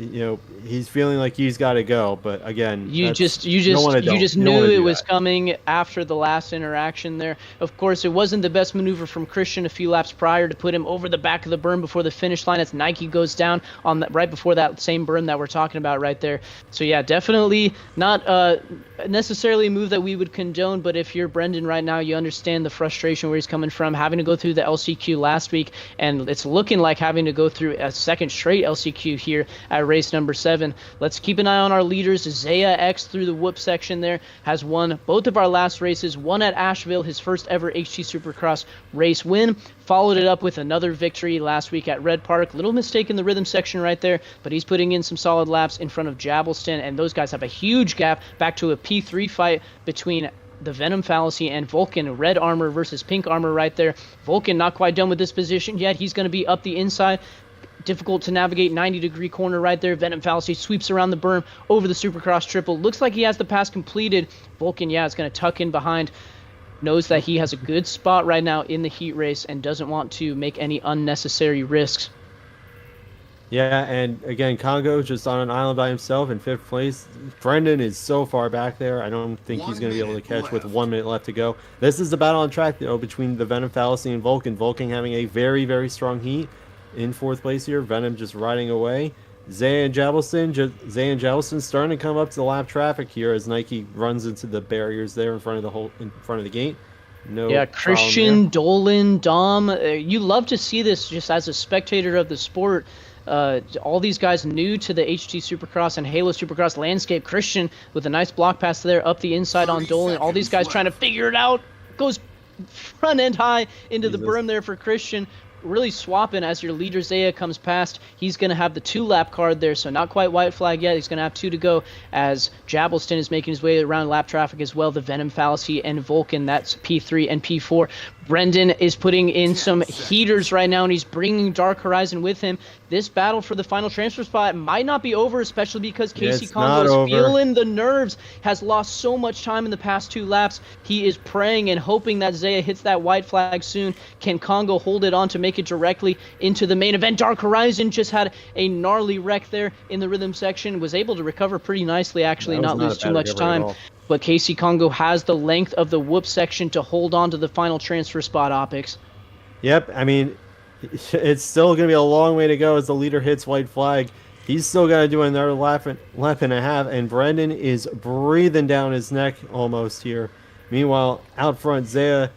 he's feeling like he's got to go. But again, You just knew it was coming after the last interaction there. Of course, it wasn't the best maneuver from Christian a few laps prior to put him over the back of the berm before the finish line as Nike goes down on right before that same berm that we're talking about right there. So yeah, definitely not necessarily a move that we would condone, but if you're Brendan right now, you understand the frustration where he's coming from, having to go through the LCQ last week, and it's looking like having to go through a second straight LCQ here at race number 7. Let's keep an eye on our leaders. Zaya X through the whoop section there has won both of our last races, one at Asheville, his first ever HT Supercross race win, followed it up with another victory last week at Red Park. Little mistake in the rhythm section right there, but he's putting in some solid laps in front of Jabbleston, and those guys have a huge gap back to a P3 fight between the Venom Fallacy and Vulcan. Red armor versus pink armor right there. Vulcan not quite done with this position yet. He's going to be up the inside. Difficult to navigate, 90-degree corner right there. Venom Fallacy sweeps around the berm over the Supercross triple. Looks like he has the pass completed. Vulcan, yeah, is going to tuck in behind. Knows that he has a good spot right now in the heat race and doesn't want to make any unnecessary risks. Yeah, and again, Congo just on an island by himself in 5th place. Brendan is so far back there. I don't think he's going to be able to catch with 1 minute left to go. This is the battle on track, though, between the Venom Fallacy and Vulcan. Vulcan having a very, very strong heat in 4th place here. Venom just riding away. Zay and Jabbleston starting to come up to the lap traffic here as Nike runs into the barriers there in front of the gate. Yeah, Christian, Dolan, Dom. You love to see this just as a spectator of the sport. All these guys new to the HT Supercross and Halo Supercross landscape. Christian with a nice block pass there up the inside on Dolan. All these guys trying to figure it out. Goes front end high into the berm there for Christian. Really swapping as your leader Zaya comes past. He's going to have the 2-lap card there, so not quite white flag yet. He's going to have 2 to go as Jabbleston is making his way around lap traffic as well. The Venom Fallacy and Vulcan, that's P3 and P4. Brendan is putting in some heaters right now, and he's bringing Dark Horizon with him. This battle for the final transfer spot might not be over, especially because Casey Congo is feeling the nerves, has lost so much time in the past 2 laps. He is praying and hoping that Zaya hits that white flag soon. Can Congo hold it on to make it directly into the main event? Dark Horizon just had a gnarly wreck there in the rhythm section, was able to recover pretty nicely, actually, not lose too much time. But Casey Congo has the length of the whoop section to hold on to the final transfer spot, Opix. Yep, I mean, it's still going to be a long way to go as the leader hits white flag. He's still got to do another lap and a half, and Brendan is breathing down his neck almost here. Meanwhile, out front, Zaya,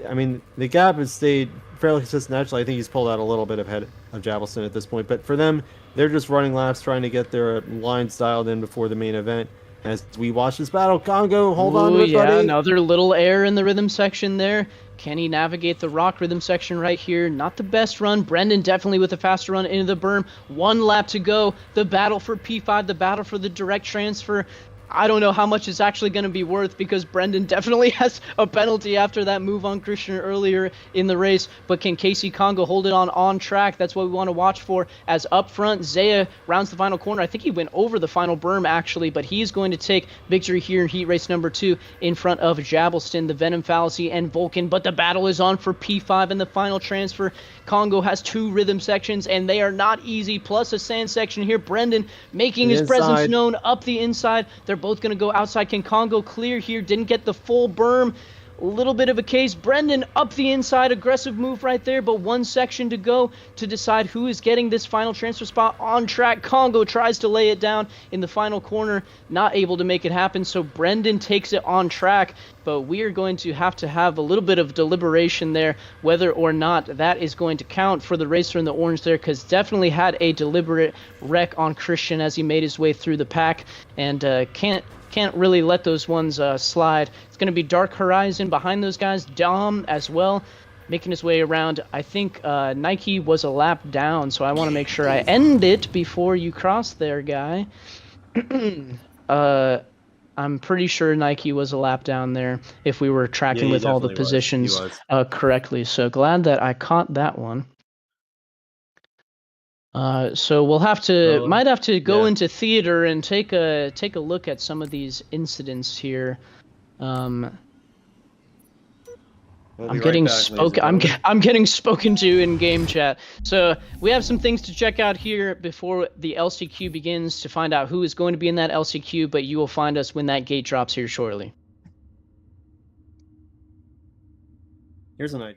I mean, the gap has stayed fairly consistent. Actually, I think he's pulled out a little bit ahead of Jabbleston at this point. But for them, they're just running laps, trying to get their lines dialed in before the main event. As we watch this battle, Congo, hold on to it, buddy. Another little air in the rhythm section there. Can he navigate the rock rhythm section right here? Not the best run. Brendan definitely with a faster run into the berm. 1 lap to go. The battle for P5, the battle for the direct transfer. I don't know how much it's actually going to be worth because Brendan definitely has a penalty after that move on Christian earlier in the race. But can Casey Congo hold it on track? That's what we want to watch for. As up front, Zaya rounds the final corner. I think he went over the final berm actually, but he's going to take victory here in heat race number 2 in front of Jabelston, the Venom Fallacy, and Vulcan. But the battle is on for P5 in the final transfer. Congo has 2 rhythm sections, and they are not easy, plus a sand section here. Brendan making his presence known up the inside. They're both going to go outside. Can Congo clear here? Didn't get the full berm. A little bit of a case. Brendan up the inside. Aggressive move right there, but 1 section to go to decide who is getting this final transfer spot on track. Congo tries to lay it down in the final corner. Not able to make it happen, so Brendan takes it on track. But we are going to have a little bit of deliberation there, whether or not that is going to count for the racer in the orange there, because definitely had a deliberate wreck on Christian as he made his way through the pack, and can't really let those ones slide. It's going to be Dark Horizon behind those guys. Dom as well, making his way around. I think Nike was a lap down, so I want to make sure I end it before you cross there, guy. I'm pretty sure Nike was a lap down there if we were tracking with all the positions correctly. So glad that I caught that one. So we'll might have to go into theater and take a look at some of these incidents here. I'm getting spoken to in game chat. So we have some things to check out here before the LCQ begins to find out who is going to be in that LCQ, but you will find us when that gate drops here shortly. Here's an idea.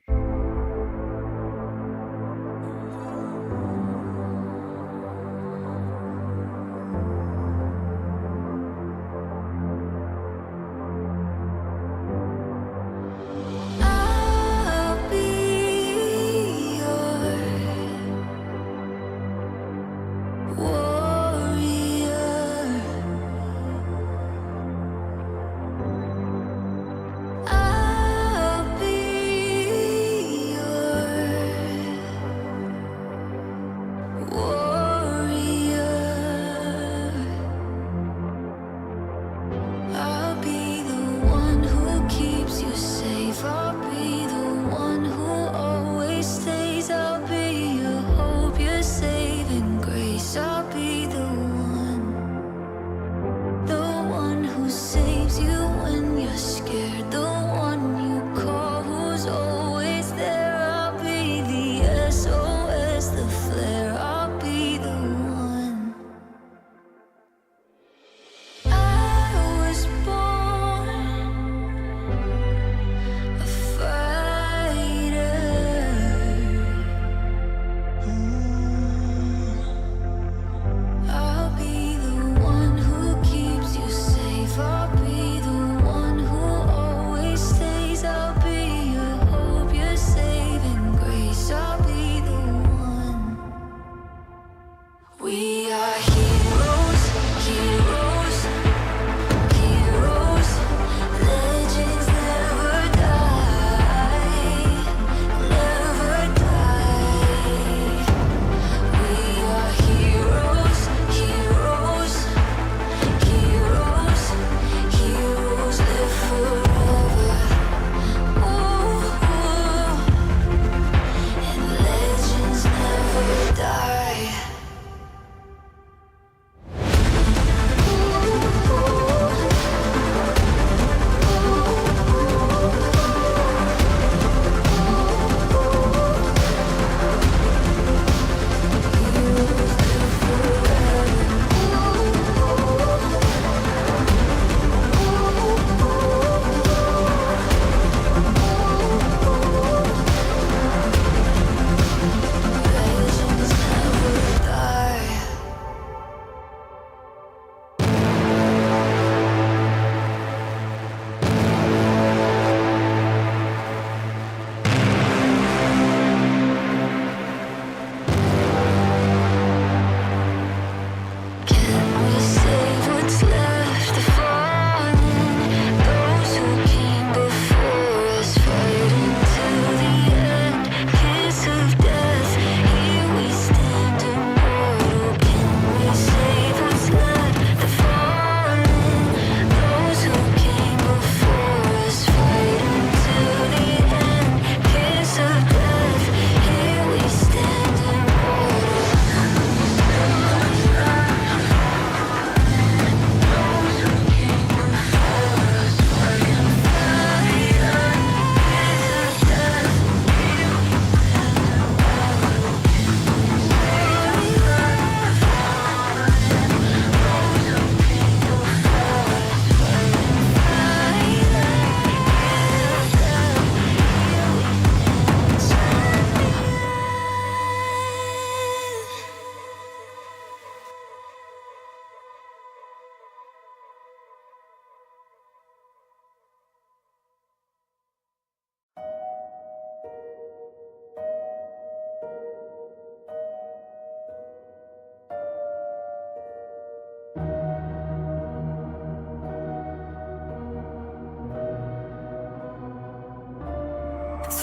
I'll be your warrior. I'll be your warrior. I'll be the one who keeps you safe. I'll be the one who always stays. I'll be your hope, your saving grace. I'll be the one who saves you when you're scared. The one you call who's always there. I'll be the SOS, the flare. I'll be the one. I was born a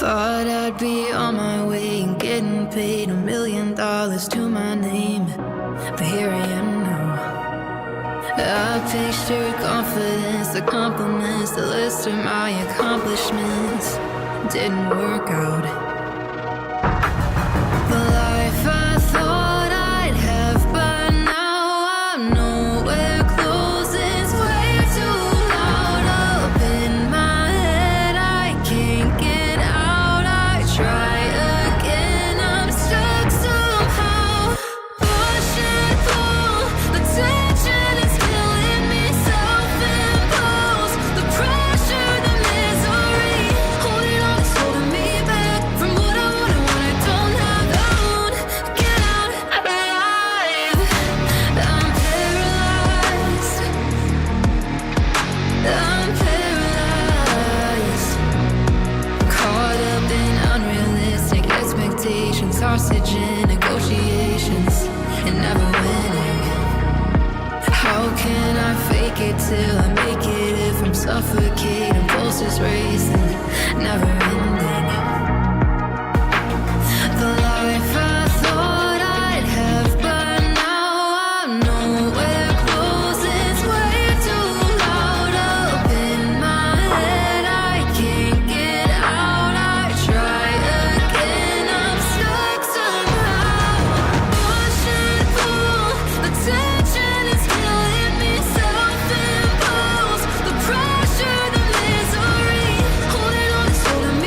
Thought I'd be on my way and getting paid $1 million to my name, but here I am now. I pictured confidence, the compliments, the list of my accomplishments didn't work out. The life I thought I'd have by now, I'm nowhere close. It's way too loud up in my head. I can't get out. I try again. I'm stuck somehow. Push and pull. The tension is killing me. Self-imposed. The pressure, the misery. Holding on, it's holding me back from what I want and what I don't have. I won't get out alive. I'm paralyzed. I'm paralyzed. Caught up in unrealistic expectations, hostage in negotiations, and never winning. How can I fake it till I make it if I'm suffocating, pulses racing, never ending? The life I thought I'd have by now, I'm nowhere close. It's way too loud up in my head. I can't get out. I try again. I'm stuck somehow. Push and pull. The tension is killing me. Self-imposed. The pressure, the misery. Holding on, it's holding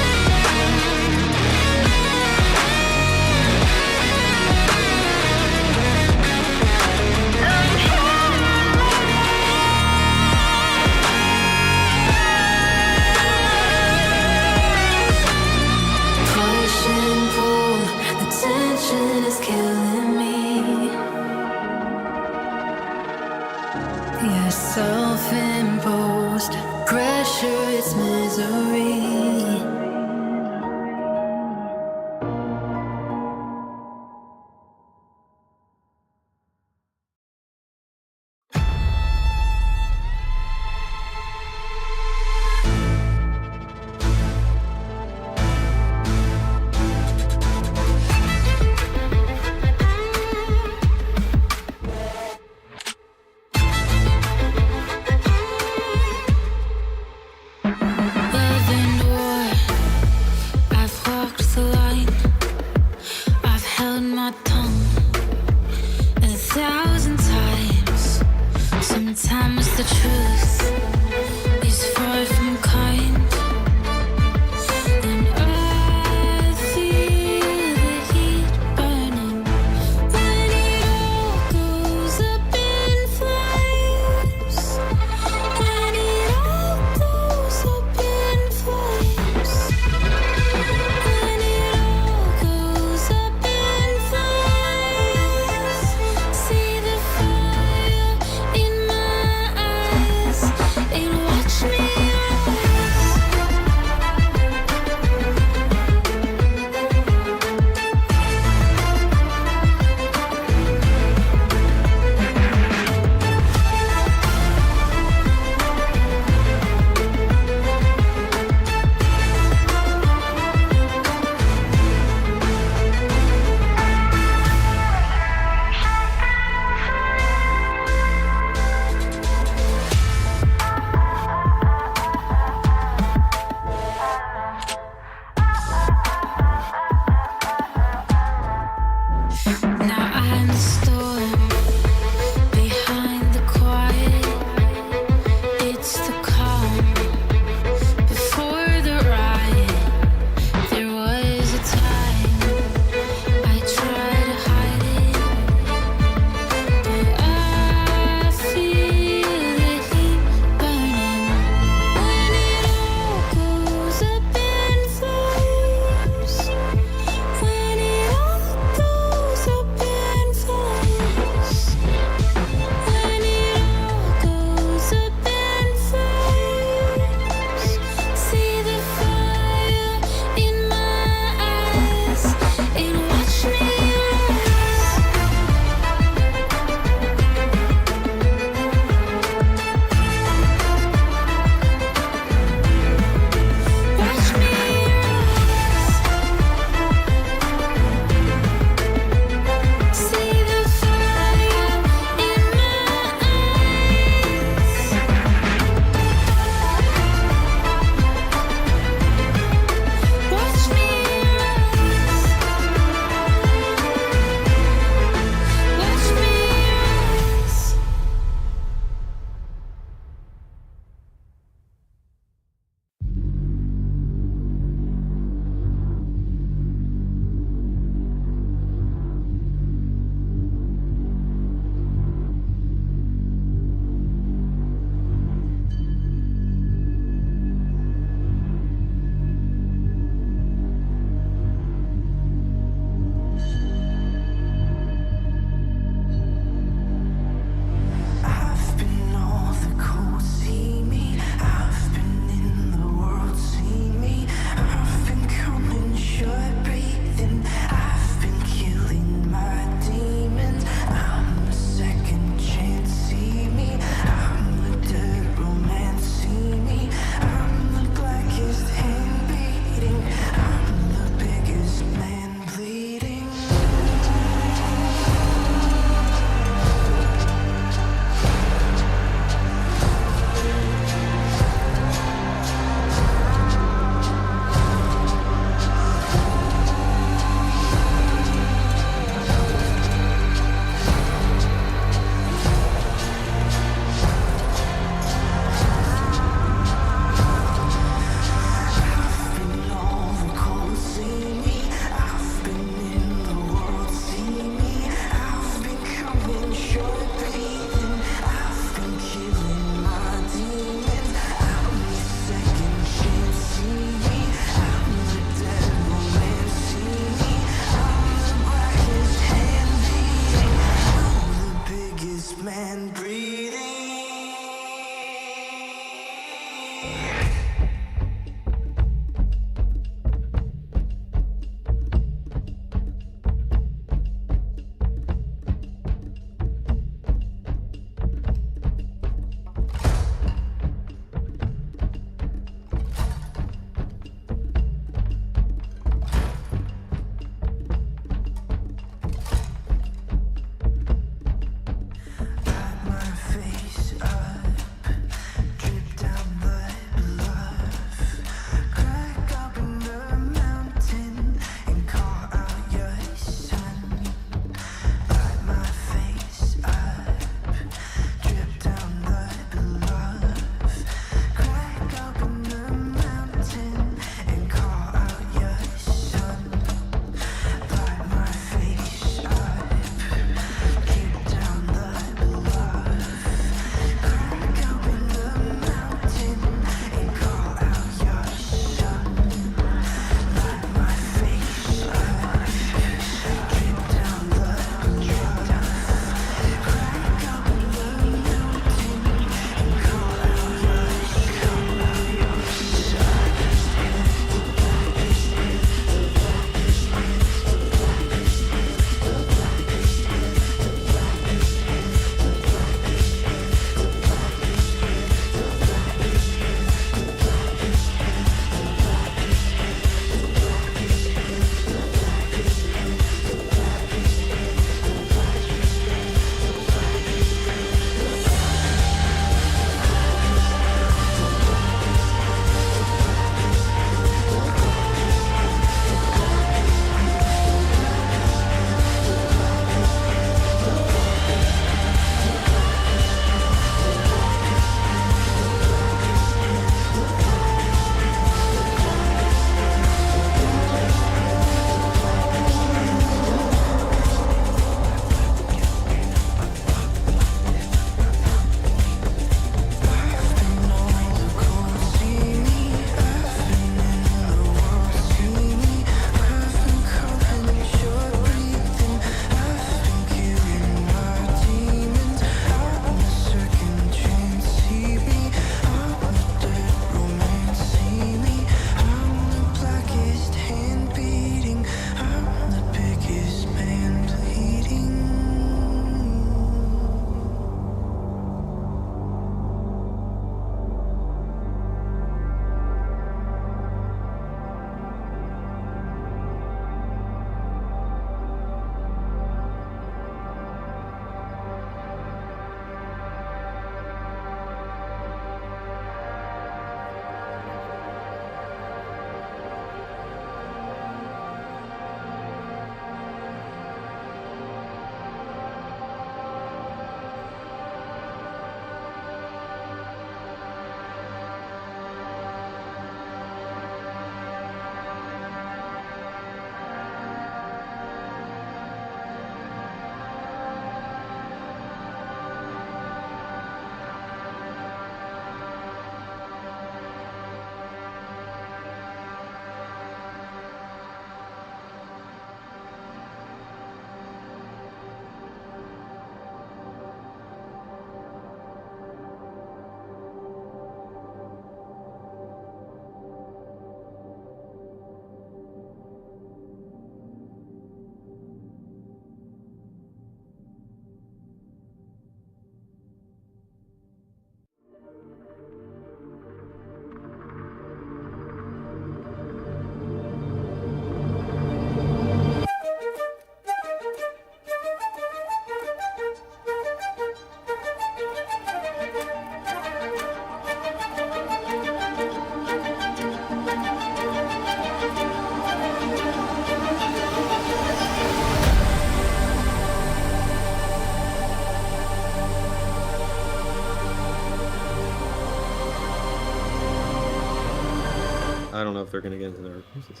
if they're going to get into their races.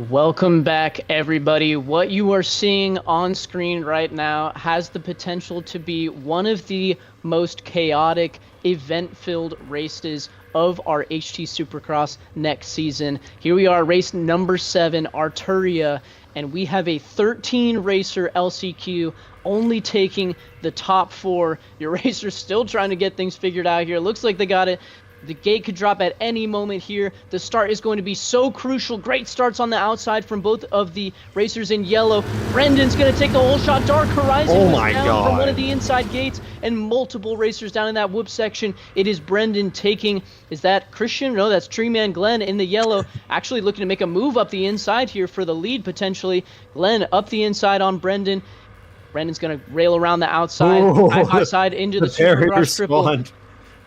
Welcome back, everybody. What you are seeing on screen right now has the potential to be one of the most chaotic, event-filled races of our HT Supercross next season. Here we are, race number 7, Arturia, and we have a 13-racer LCQ only taking the top 4. Your racers still trying to get things figured out here. Looks like they got it. The gate could drop at any moment here. The start is going to be so crucial. Great starts on the outside from both of the racers in yellow. Brendan's going to take the whole shot. Dark Horizon was down from one of the inside gates, and multiple racers down in that whoop section. It is Brendan taking, is that Christian? No, that's Treeman Glenn in the yellow. Actually looking to make a move up the inside here for the lead potentially. Glenn up the inside on Brendan. Brendan's going to rail around the outside, outside into the Supercross triple.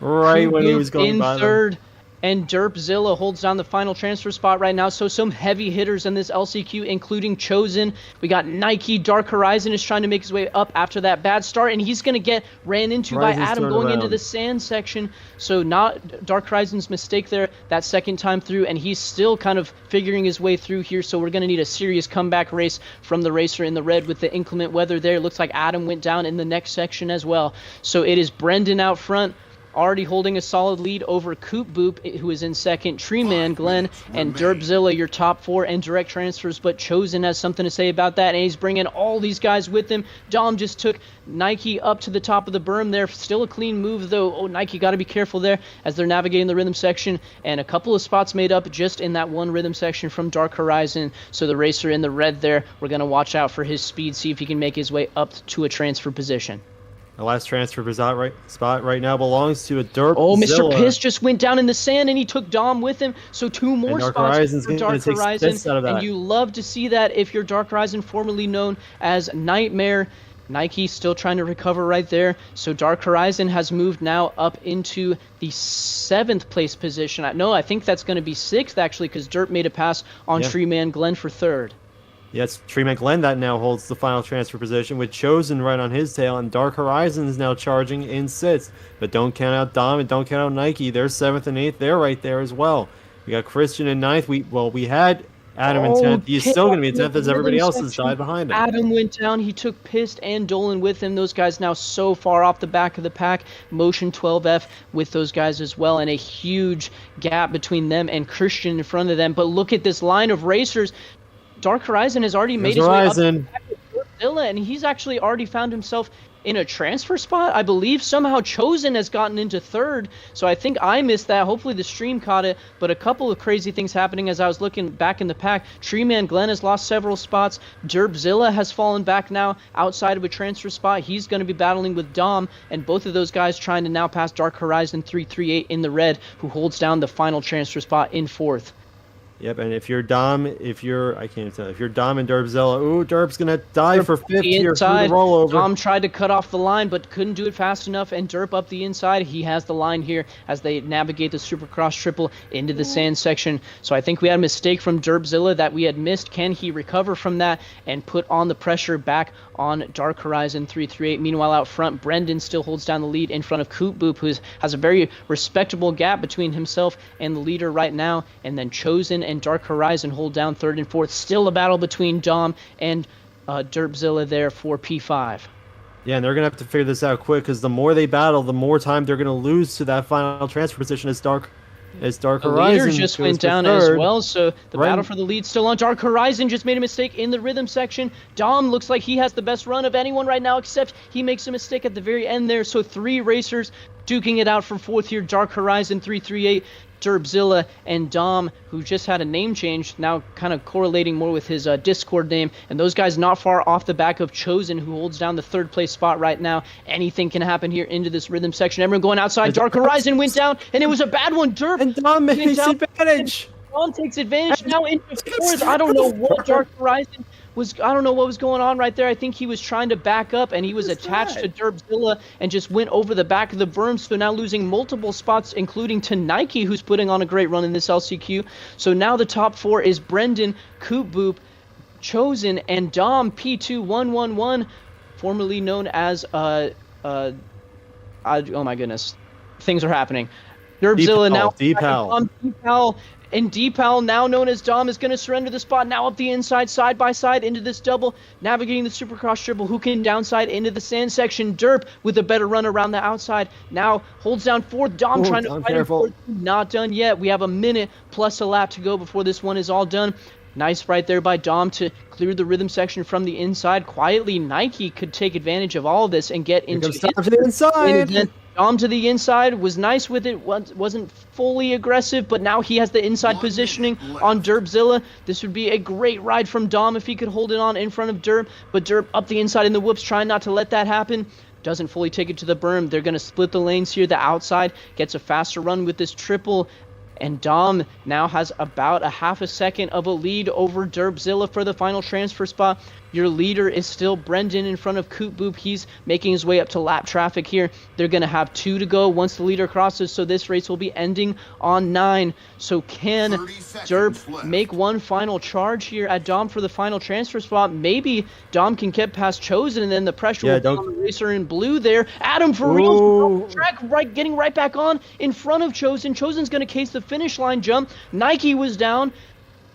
Right when he was going by in third, and Derpzilla holds down the final transfer spot right now. So some heavy hitters in this LCQ, including Chosen. We got Nike. Dark Horizon is trying to make his way up after that bad start, and he's going to get ran into by Adam going into the sand section. So not Dark Horizon's mistake there that second time through, and he's still kind of figuring his way through here. So we're going to need a serious comeback race from the racer in the red with the inclement weather there. Looks like Adam went down in the next section as well. So it is Brendan out front, already holding a solid lead over Coop Boop, who is in second, Treeman, Glenn, and Derpzilla, your top 4 and direct transfers, but Chosen has something to say about that, and he's bringing all these guys with him. Dom just took Nike up to the top of the berm there. Still a clean move, though. Oh, Nike got to be careful there as they're navigating the rhythm section, and a couple of spots made up just in that one rhythm section from Dark Horizon. So the racer in the red there, we're going to watch out for his speed, see if he can make his way up to a transfer position. The last transfer spot right now belongs to a Derpzilla. Oh, Mr. Piss just went down in the sand, and he took Dom with him. So 2 more spots for Dark Horizon. And you love to see that if you're Dark Horizon, formerly known as Nightmare. Nike still trying to recover right there. So Dark Horizon has moved now up into the 7th place position. No, I think that's going to be 6th, actually, because Derp made a pass on Treeman Glenn for 3rd. Yes, Treeman Glenn that now holds the final transfer position with Chosen right on his tail, and Dark Horizon is now charging in 6th. But don't count out Dom and don't count out Nike. They're 7th and 8th. They're right there as well. We got Christian in 9th. We had Adam in 10th. He's still going to be in 10th as everybody else has died behind him. Adam went down. He took Pist and Dolan with him. Those guys now so far off the back of the pack. Motion 12F with those guys as well, and a huge gap between them and Christian in front of them. But look at this line of racers. Dark Horizon has already made his way up to Godzilla, and he's actually already found himself in a transfer spot, I believe. Somehow Chosen has gotten into 3rd, so I think I missed that. Hopefully the stream caught it, but a couple of crazy things happening as I was looking back in the pack. Treeman Glenn has lost several spots. Derpzilla has fallen back now outside of a transfer spot. He's going to be battling with Dom, and both of those guys trying to now pass Dark Horizon 338 in the red, who holds down the final transfer spot in 4th. Yep, and if you're Dom, if you're Dom and Derpzilla, ooh, Derp's gonna die for 5th here through the rollover. Dom tried to cut off the line, but couldn't do it fast enough, and Derp up the inside. He has the line here as they navigate the Supercross triple into the sand section. So I think we had a mistake from Derpzilla that we had missed. Can he recover from that and put on the pressure back on Dark Horizon 338? Meanwhile, out front, Brendan still holds down the lead in front of Coop Boop, who has a very respectable gap between himself and the leader right now, and then Chosen and Dark Horizon hold down 3rd and 4th. Still a battle between Dom and Derpzilla there for P5. Yeah, and they're going to have to figure this out quick, because the more they battle, the more time they're going to lose to that final transfer position as Dark Horizon. The leader just went down as well, so the battle for the lead still on. Dark Horizon just made a mistake in the rhythm section. Dom looks like he has the best run of anyone right now, except he makes a mistake at the very end there. So 3 racers duking it out for 4th here. Dark Horizon 338. Derpzilla and Dom, who just had a name change, now kind of correlating more with his Discord name. And those guys not far off the back of Chosen, who holds down the 3rd place spot right now. Anything can happen here into this rhythm section. Everyone going outside. Dark Horizon went down, and it was a bad one. Derp and Dom makes advantage. Dom takes advantage now into 4th. I don't know what Dark Horizon I don't know what was going on right there. I think he was trying to back up, and he was attached to Derpzilla and just went over the back of the berm. So now losing multiple spots, including to Nike, who's putting on a great run in this LCQ. So now the top 4 is Brendan, Coop Boop, Chosen, and Dom P2111, formerly known as oh my goodness, things are happening. Derbzilla now. D-Pal. D-Pal. And D-Pal, now known as Dom, is going to surrender the spot. Now up the inside, side by side, into this double. Navigating the Supercross triple. Who can downside into the sand section? Derp with a better run around the outside. Now holds down fourth. Dom trying to fight careful. him. Not done yet. We have a minute plus a lap to go before this one is all done. Nice right there by Dom to clear the rhythm section from the inside. Quietly, Nike could take advantage of all of this and get into Dom to the inside. Dom to the inside, was nice with it, wasn't fully aggressive, but now he has the inside positioning on Derbzilla. This would be a great ride from Dom if he could hold it on in front of Derp, but Derp up the inside in the whoops, trying not to let that happen. Doesn't fully take it to the berm. They're going to split the lanes here. The outside gets a faster run with this triple, and Dom now has about a half a second of a lead over Derbzilla for the final transfer spot. Your leader is still Brendan in front of Coop Boop. He's making his way up to lap traffic here. They're going to have 2 to go once the leader crosses, so this race will be ending on 9. So can Derp make one final charge here at Dom for the final transfer spot? Maybe Dom can get past Chosen, and then the pressure will be on the racer in blue there. Adam for real, track, getting right back on in front of Chosen. Chosen's going to case the finish line jump. Nike was down.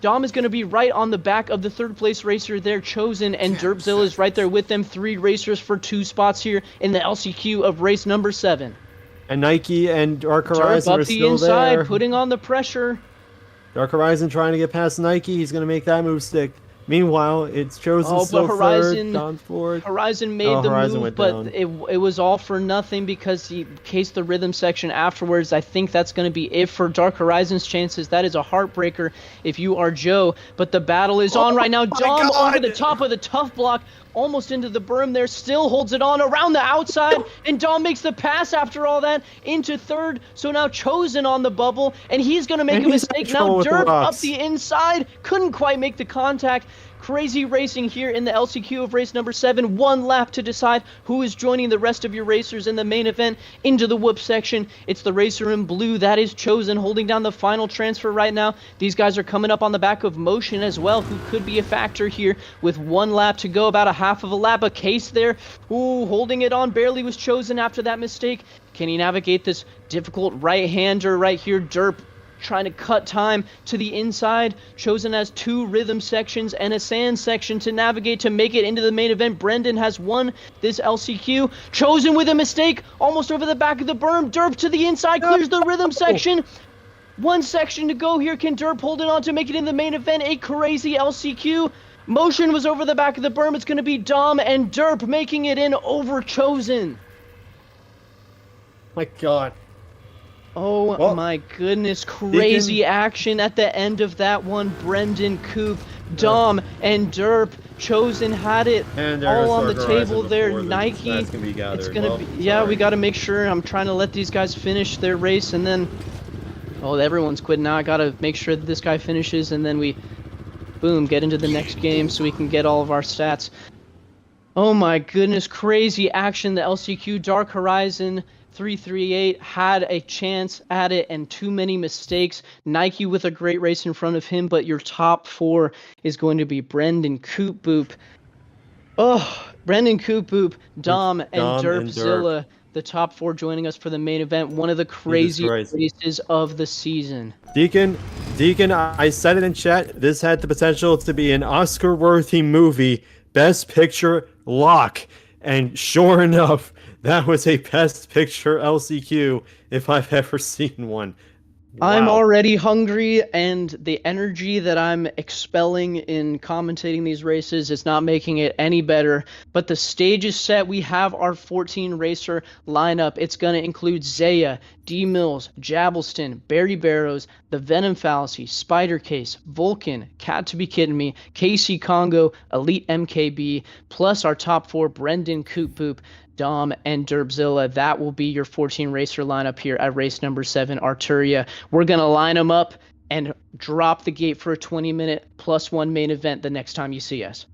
Dom is going to be right on the back of the third place racer there, Chosen, and Derbzilla is right there with them. 3 racers for 2 spots here in the LCQ of race number 7. And Nike and Dark Horizon Derp are up the still inside, there. putting on the pressure. Dark Horizon trying to get past Nike. He's going to make that move stick. Meanwhile, it's Chosen still third, Dom fourth. Horizon made the move, but it was all for nothing because he cased the rhythm section afterwards. I think that's going to be it for Dark Horizon's chances. That is a heartbreaker if you are Joe. But the battle is on right now. Dom over the top of the tough block, almost into the berm there, still holds it on around the outside, and Dom makes the pass after all that into third. So now Chosen on the bubble, and he's going to make a mistake. Now Derp up the inside, couldn't quite make the contact. Crazy racing here in the LCQ of race number 7. 1 lap to decide who is joining the rest of your racers in the main event into the whoop section. It's the racer in blue. That is Chosen holding down the final transfer right now. These guys are coming up on the back of Motion as well, who could be a factor here with 1 lap to go. About a half of a lap. A case there. Ooh, holding it on barely was Chosen after that mistake. Can he navigate this difficult right-hander right here? Derp trying to cut time to the inside. Chosen has 2 rhythm sections and a sand section to navigate to make it into the main event. Brendan has won this LCQ. Chosen with a mistake, almost over the back of the berm. Derp to the inside, clears the rhythm section. 1 section to go here. Can Derp hold it on to make it in the main event? A crazy LCQ. Motion was over the back of the berm. It's going to be Dom and Derp making it in over Chosen. My God. Oh my goodness, crazy action at the end of that one. Brendan, Coop, Dom, and Derp. Chosen had it all on the table there. Nike, it's gonna be, yeah, we got to make sure. I'm trying to let these guys finish their race, and then, oh, everyone's quitting now. I got to make sure that this guy finishes, and then we, boom, get into the next game so we can get all of our stats. Oh my goodness, crazy action. The LCQ Dark Horizon 338 had a chance at it and too many mistakes. Nike with a great race in front of him, but your top 4 is going to be Brendan, Coop Boop. Oh, Brendan, Coop Boop, Dom, and Derbzilla. The top 4 joining us for the main event. One of the crazy races of the season. Deacon, I said it in chat. This had the potential to be an Oscar-worthy movie. Best Picture lock. And sure enough, that was a Best Picture LCQ if I've ever seen one. Wow. I'm already hungry, and the energy that I'm expelling in commentating these races is not making it any better. But the stage is set. We have our 14 racer lineup. It's going to include Zaya, D Mills, Jabbleston, Barry Barrows, The Venom Fallacy, Spider Case, Vulcan, Cat to Be Kidding Me, Casey Congo, Elite MKB, plus our top 4, Brendan, Coop Boop, Dom, and Derbzilla. That will be your 14 racer lineup here at race number 7, Arturia. We're going to line them up and drop the gate for a 20-minute +1 main event the next time you see us.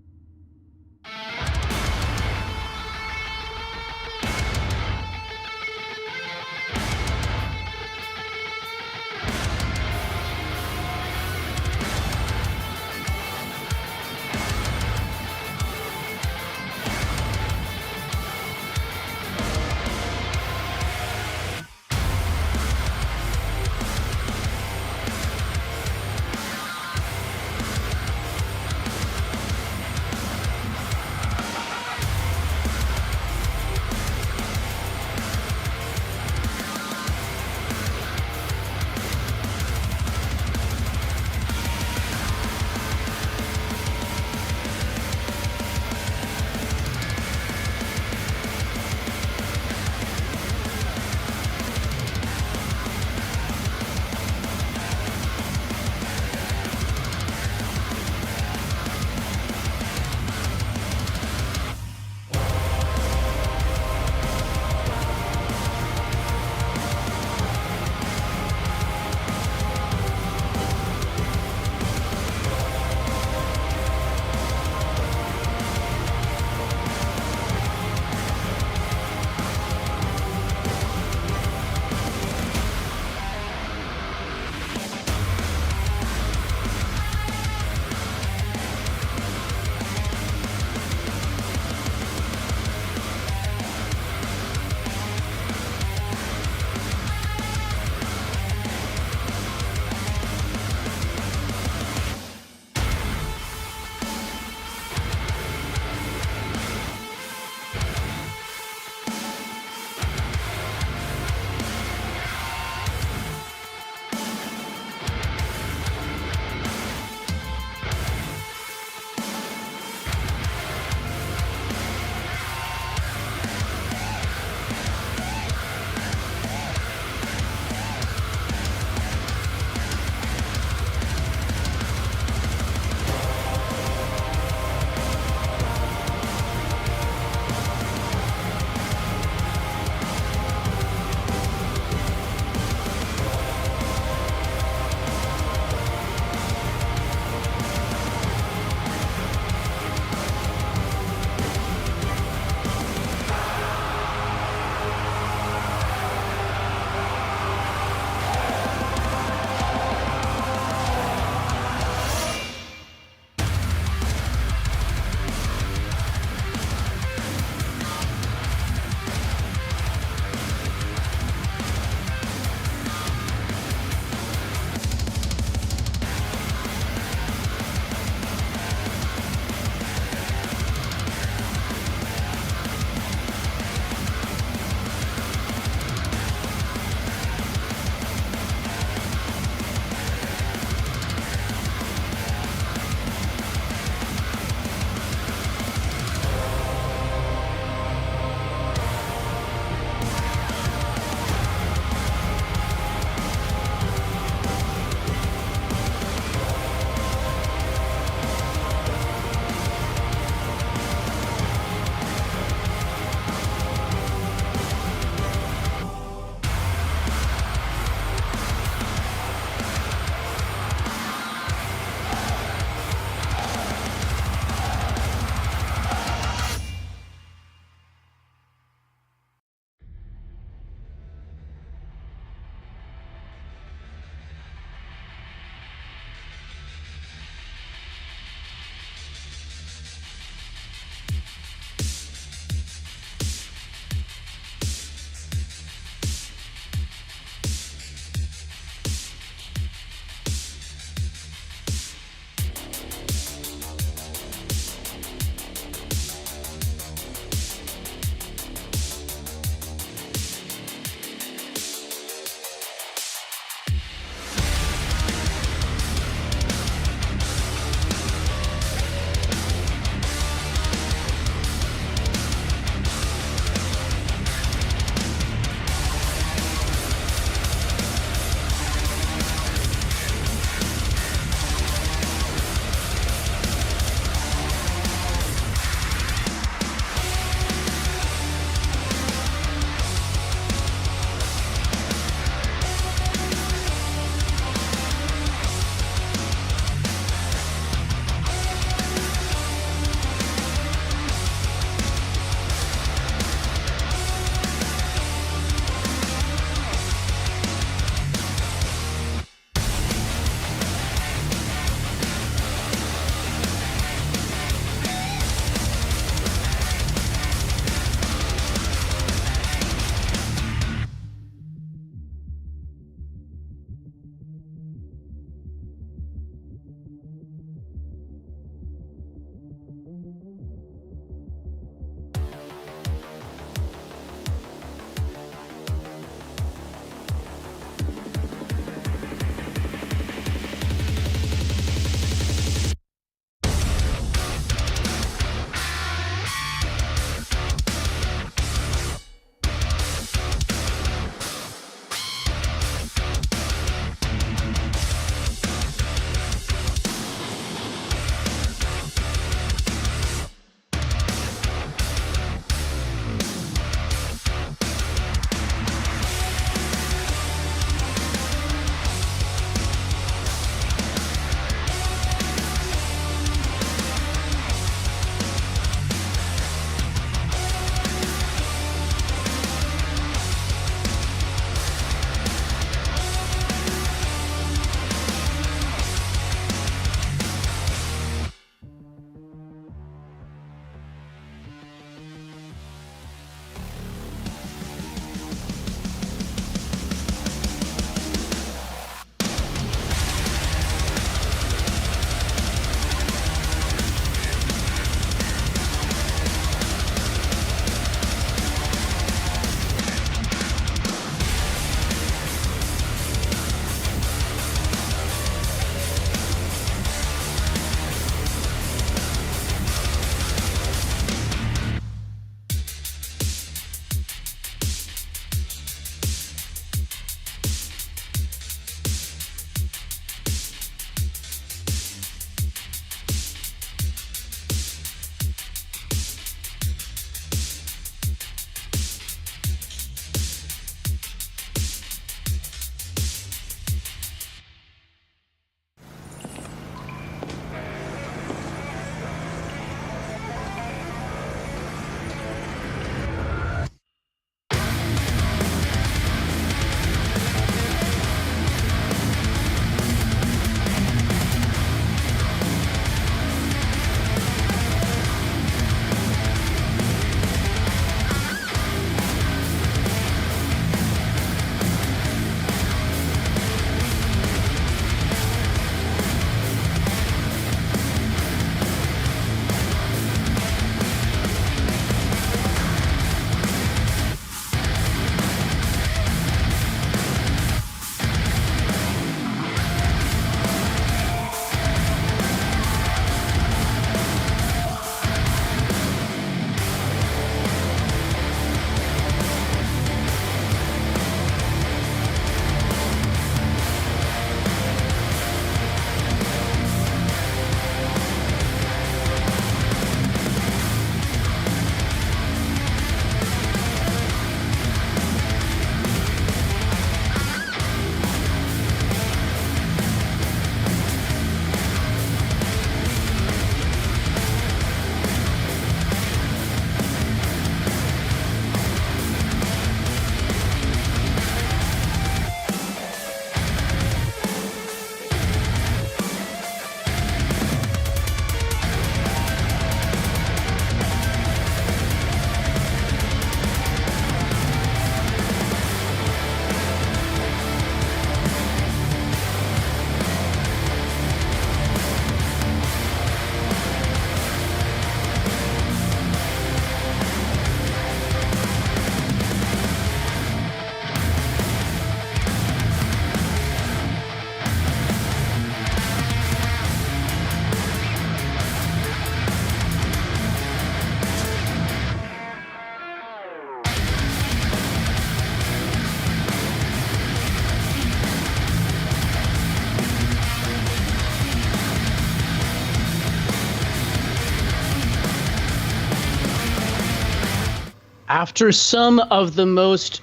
After some of the most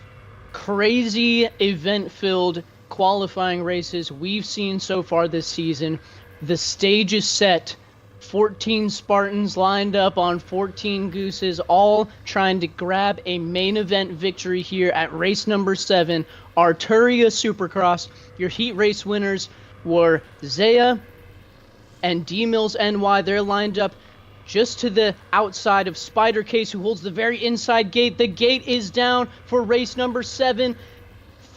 crazy event-filled qualifying races we've seen so far this season, the stage is set. 14 Spartans lined up on 14 Gooses, all trying to grab a main event victory here at race number 7, Arturia Supercross. Your heat race winners were Zaya and D-Mills NY. They're lined up just to the outside of Spider Case, who holds the very inside gate. The gate is down for race number 7.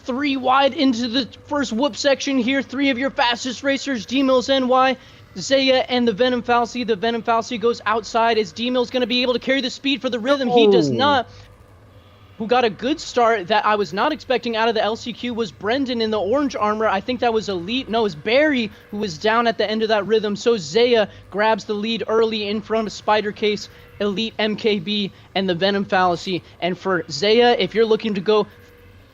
3 wide into the first whoop section here. 3 of your fastest racers, D-Mills NY, Zaya, and the Venom Fallacy. The Venom Fallacy goes outside. Is D-Mills going to be able to carry the speed for the rhythm? He does not. Who got a good start that I was not expecting out of the LCQ was Brendan in the orange armor. I think that was Elite. No, it was Barry who was down at the end of that rhythm. So Zaya grabs the lead early in front of Spider Case, Elite, MKB, and the Venom Fallacy. And for Zaya, if you're looking to go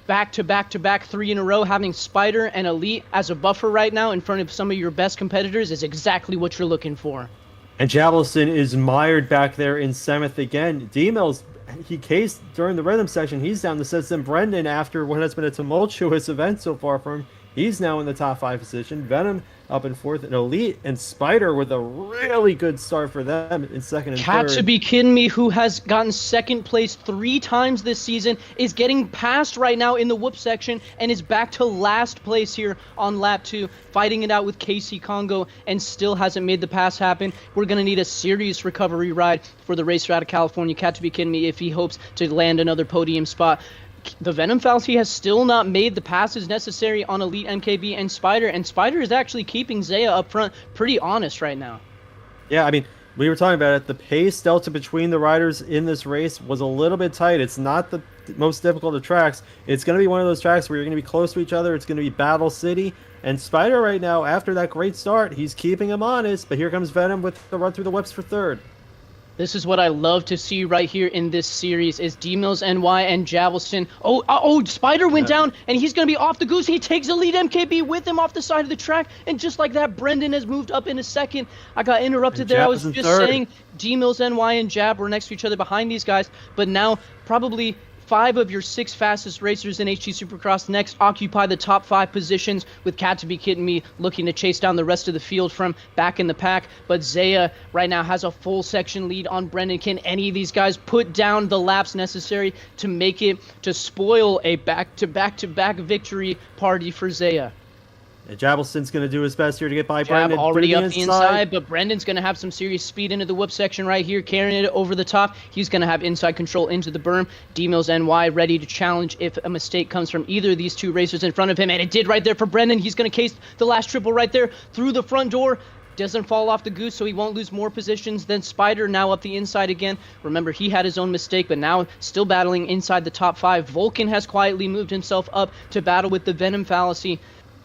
back to back to back 3 in a row, having Spider and Elite as a buffer right now in front of some of your best competitors is exactly what you're looking for. And Javelin is mired back there in 7th again. D-Mills, he cased during the rhythm section. He's down to 6th. And Brendan, after what has been a tumultuous event so far for him, he's now in the top 5 position. Venom up in 4th, and Elite and Spider with a really good start for them in 2nd and 3rd. Cat to be kidding me, who has gotten 2nd place 3 times this season, is getting passed right now in the whoop section and is back to last place here on lap 2, fighting it out with KC Congo, and still hasn't made the pass happen. We're going to need a serious recovery ride for the racer out of California, Cat to be kidding me, if he hopes to land another podium spot. The Venom Fallacy has still not made the passes necessary on Elite, MKB, and Spider is actually keeping Zaya up front pretty honest right now. Yeah, I mean, we were talking about it. The pace delta between the riders in this race was a little bit tight. It's not the most difficult of tracks. It's going to be one of those tracks where you're going to be close to each other. It's going to be Battle City. And Spider right now, after that great start, he's keeping him honest. But here comes Venom with the run through the whips for 3rd. This is what I love to see right here in this series is D-Mills NY and Javelin. Oh, Spider went down, and he's going to be off the goose. He takes the lead MKB with him off the side of the track, and just like that, Brendan has moved up in a second. I got interrupted there. I was just saying D-Mills NY and Jab were next to each other behind these guys, but now probably 5 of your 6 fastest racers in HT Supercross Next occupy the top 5 positions, with Cat to be kidding me looking to chase down the rest of the field from back in the pack. But Zaya right now has a full section lead on Brendan. Can any of these guys put down the laps necessary to make it, to spoil a back-to-back-to-back victory party for Zaya? Javelin's going to do his best here to get by Jab Brendan. already up the inside, but Brendan's going to have some serious speed into the whoop section right here, carrying it over the top. He's going to have inside control into the berm. D-Mills NY ready to challenge if a mistake comes from either of these 2 racers in front of him, and it did right there for Brendan. He's going to case the last triple right there through the front door. Doesn't fall off the goose, so he won't lose more positions than Spider, now up the inside again. Remember, he had his own mistake, but now still battling inside the top 5. Vulcan has quietly moved himself up to battle with the Venom Fallacy.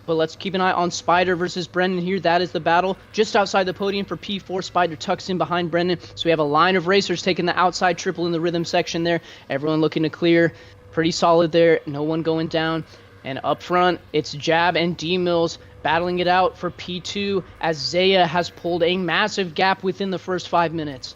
But let's keep an eye on Spider versus Brendan here. That is the battle just outside the podium for P4. Spider tucks in behind Brendan. So we have a line of racers taking the outside triple in the rhythm section there. Everyone looking to clear. Pretty solid there. No one going down. And up front, it's Jab and D-Mills battling it out for P2 as Zaya has pulled a massive gap within the first 5 minutes.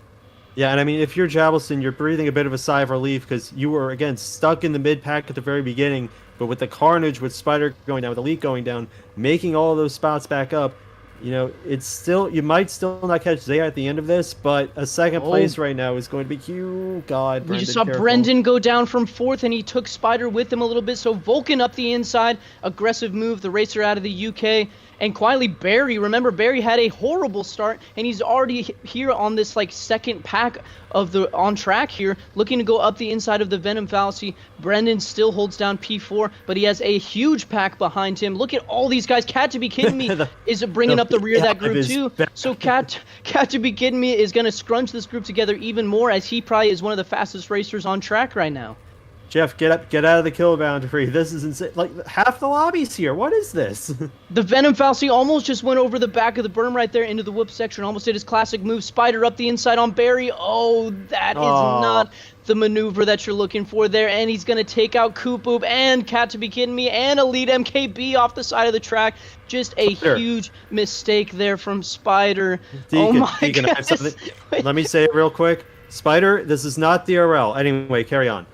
Yeah, and I mean, if you're Javelin, you're breathing a bit of a sigh of relief because you were, again, stuck in the mid-pack at the very beginning. But with the carnage, with Spider going down, with Elite going down, making all of those spots back up, you know, it's still, you might still not catch Zaya at the end of this, but a 2nd place right now is going to be huge. God, Brendan, we just saw careful. Brendan go down from 4th, and he took Spider with him a little bit. So Vulcan up the inside, aggressive move, the racer out of the UK. And quietly, Barry, remember, Barry had a horrible start, and he's already here on this, like, 2nd pack of the on track here, looking to go up the inside of the Venom Fallacy. Brendan still holds down P4, but he has a huge pack behind him. Look at all these guys. Cat to be kidding me is bringing up the rear of that group, too. So Cat to be kidding me is going to scrunch this group together even more, as he probably is one of the fastest racers on track right now. Jeff, get out of the kill boundary. This is insane. Like, half the lobby's here. What is this? The Venom Fallacy almost just went over the back of the berm right there into the whoop section. Almost did his classic move. Spider up the inside on Barry. Oh, that is not the maneuver that you're looking for there. And he's going to take out Koop and Cat to be kidding me and Elite MKB off the side of the track. Just a huge mistake there from Spider. Deacon, oh my Deacon, goodness. Let me say it real quick. Spider, this is not DRL. Anyway, carry on.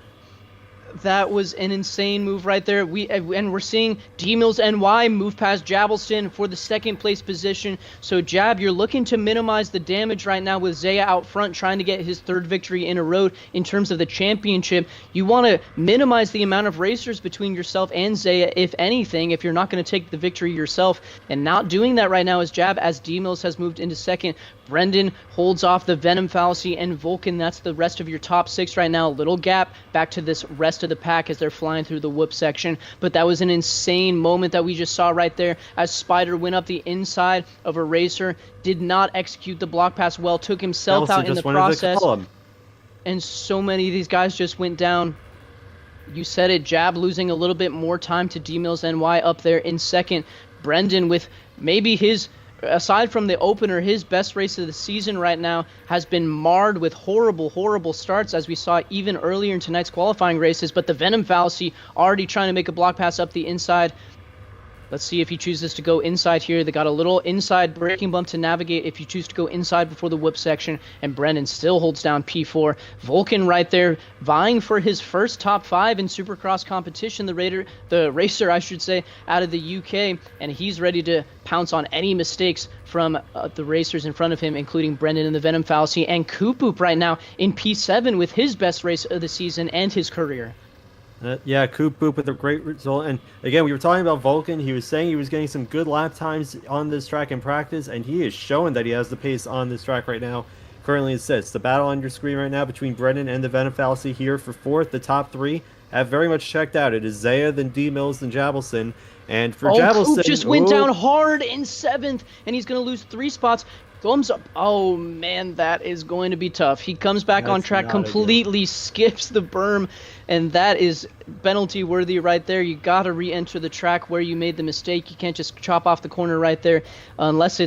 That was an insane move right there. And we're seeing D-Mills NY move past Jabelston for the second place position. So Jab, you're looking to minimize the damage right now with Zaya out front trying to get his third victory in a row in terms of the championship. You want to minimize the amount of racers between yourself and Zaya, if anything, if you're not going to take the victory yourself. And not doing that right now is Jab, as D-Mills has moved into second. Brendan holds off the Venom Fallacy, and Vulcan, that's the rest of your top 6 right now. A little gap back to this rest of the pack as they're flying through the whoop section. But that was an insane moment that we just saw right there as Spider went up the inside of a racer, did not execute the block pass well, took himself out in the process. And so many of these guys just went down. You said it, Jab losing a little bit more time to D-Mills NY up there in second. Brendan with maybe his, aside from the opener, his best race of the season right now has been marred with horrible starts, as we saw even earlier in tonight's qualifying races. But the Venom Fallacy already trying to make a block pass up the inside. Let's see if he chooses to go inside here. They got a little inside braking bump to navigate if you choose to go inside before the whip section. And Brennan still holds down P4. Vulcan right there vying for his first top 5 in Supercross competition. The racer, I should say, out of the UK. And he's ready to pounce on any mistakes from the racers in front of him, including Brendan and the Venom Fallacy. And Koop right now in P7 with his best race of the season and his career. Yeah, Koop Boop with a great result. And again, we were talking about Vulcan. He was saying he was getting some good lap times on this track in practice, and he is showing that he has the pace on this track right now. Currently it sits. The battle on your screen right now between Brendan and the Venom Fallacy here for 4th. The top 3 have very much checked out. It is Zaya, then D-Mills, then Jabelson. And for Jabelson... Koop just went down hard in 7th, and he's going to lose 3 spots. Thumbs up. Oh, man, that is going to be tough. He comes back on track, completely skips the berm, and that is penalty worthy right there. You got to re-enter the track where you made the mistake. You can't just chop off the corner right there unless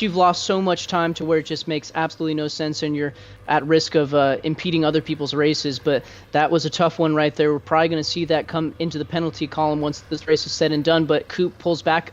you've lost so much time to where it just makes absolutely no sense and you're at risk of impeding other people's races. But that was a tough one right there. We're probably going to see that come into the penalty column once this race is said and done. But Koop pulls back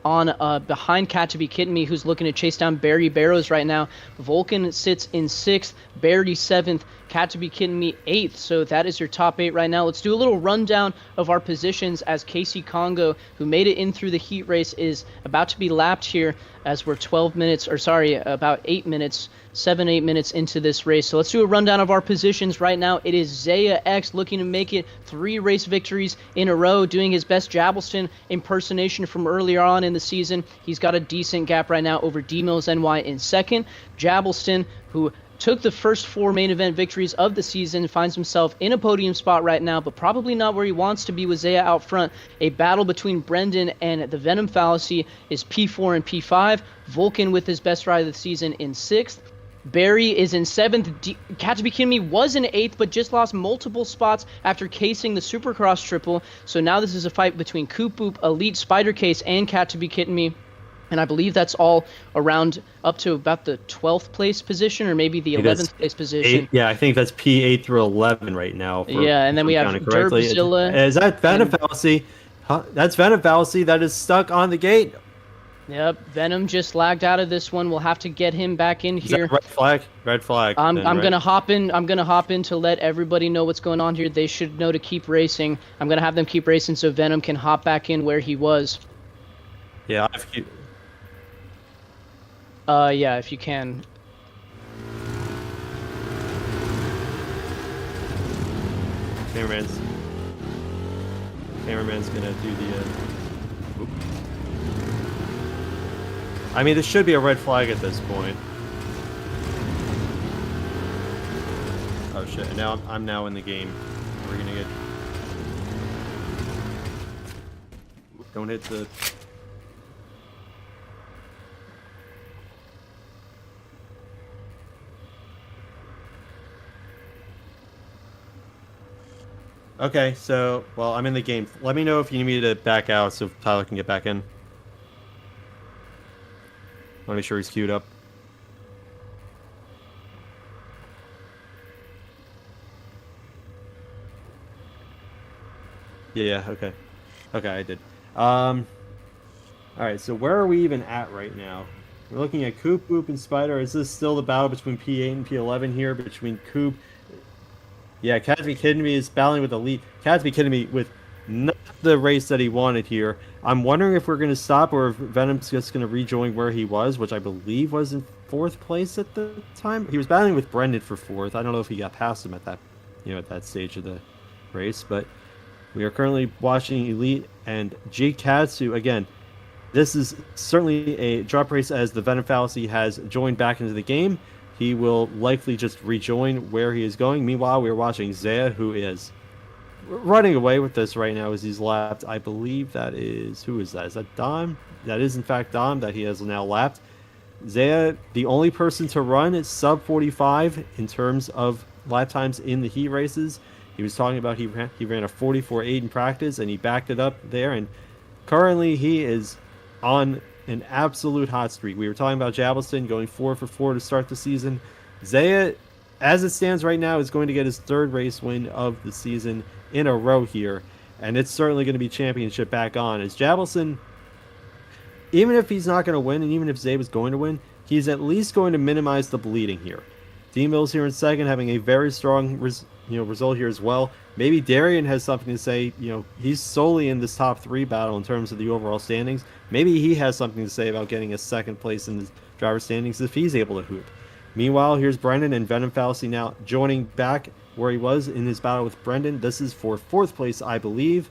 on behind Cat to Be Kidding Me, who's looking to chase down Barry Barrows right now. Vulcan sits in 6th, Barry 7th, Cat to Be Kidding Me 8th. So that is your top 8 right now. Let's do a little rundown of our positions as Casey Congo, who made it in through the heat race, is about to be lapped here as we're about 8 minutes, 7-8 minutes into this race. So let's do a rundown of our positions right now. It is Zaya X looking to make it 3 race victories in a row, doing his best Jabelston impersonation from earlier on in the season. He's got a decent gap right now over D-Mills NY in 2nd. Jabelston, who took the first 4 main event victories of the season, finds himself in a podium spot right now, but probably not where he wants to be with Zaya out front. A battle between Brendan and the Venom Fallacy is P4 and P5. Vulcan with his best ride of the season in 6th. Barry is in 7th. Cat to Be Kidding Me was in 8th, but just lost multiple spots after casing the Supercross triple. So now this is a fight between Koop Boop, Elite, Spider Case, and Cat to Be Kidding Me. And I believe that's all around up to about the 12th place position or maybe the 11th place position. Yeah, I think that's P8 through 11 right now. And then we have Derbzilla. Is that Venom Fallacy? That's Venom Fallacy that is stuck on the gate. Yep, Venom just lagged out of this one. We'll have to get him back in here. Red flag. Red flag. I'm gonna hop in. I'm gonna hop in to let everybody know what's going on here. They should know to keep racing. I'm gonna have them keep racing so Venom can hop back in where he was. Yeah, yeah, if you can. Cameraman's gonna do the. I mean, this should be a red flag at this point. Oh shit! And now I'm now in the game. We're gonna get. Don't hit the. Okay, so, well, I'm in the game. Let me know if you need me to back out so Tyler can get back in. I want to make sure he's queued up. Yeah, okay. Okay, I did. Alright, so where are we even at right now? We're looking at Coop, Boop, and Spider. Is this still the battle between P8 and P11 here? Between Coop... Yeah, Catsby Kidding Me is battling with Elite. Catsby Kidding Me with not the race that he wanted here. I'm wondering if we're going to stop or if Venom's just going to rejoin where he was, which I believe was in 4th place at the time. He was battling with Brendan for 4th. I don't know if he got past him at that, at that stage of the race, but we are currently watching Elite and Jikatsu again. This is certainly a drop race as the Venom Fallacy has joined back into the game. He will likely just rejoin where he is going. Meanwhile, we're watching Zaya, who is running away with this right now as he's lapped. I believe that is... Who is that? Is that Dom? That is, in fact, Dom that he has now lapped. Zaya, the only person to run is sub 45 in terms of lap times in the heat races. He was talking about he ran a 44.8 in practice, and he backed it up there. And currently, he is on an absolute hot streak. We were talking about Jabelston going 4 for 4 to start the season. Zaya, as it stands right now, is going to get his 3rd race win of the season in a row here, and it's certainly going to be championship back on. As Jabelston, even if he's not going to win, and even if Zaya was going to win, he's at least going to minimize the bleeding here. D-Mills here in 2nd, having a very strong result here as well. Maybe Darian has something to say. He's solely in this top 3 battle in terms of the overall standings. Maybe he has something to say about getting a 2nd place in the driver standings if he's able to hoop. Meanwhile, here's Brendan and Venom Fallacy now joining back where he was in his battle with Brendan. This is for 4th place, I believe.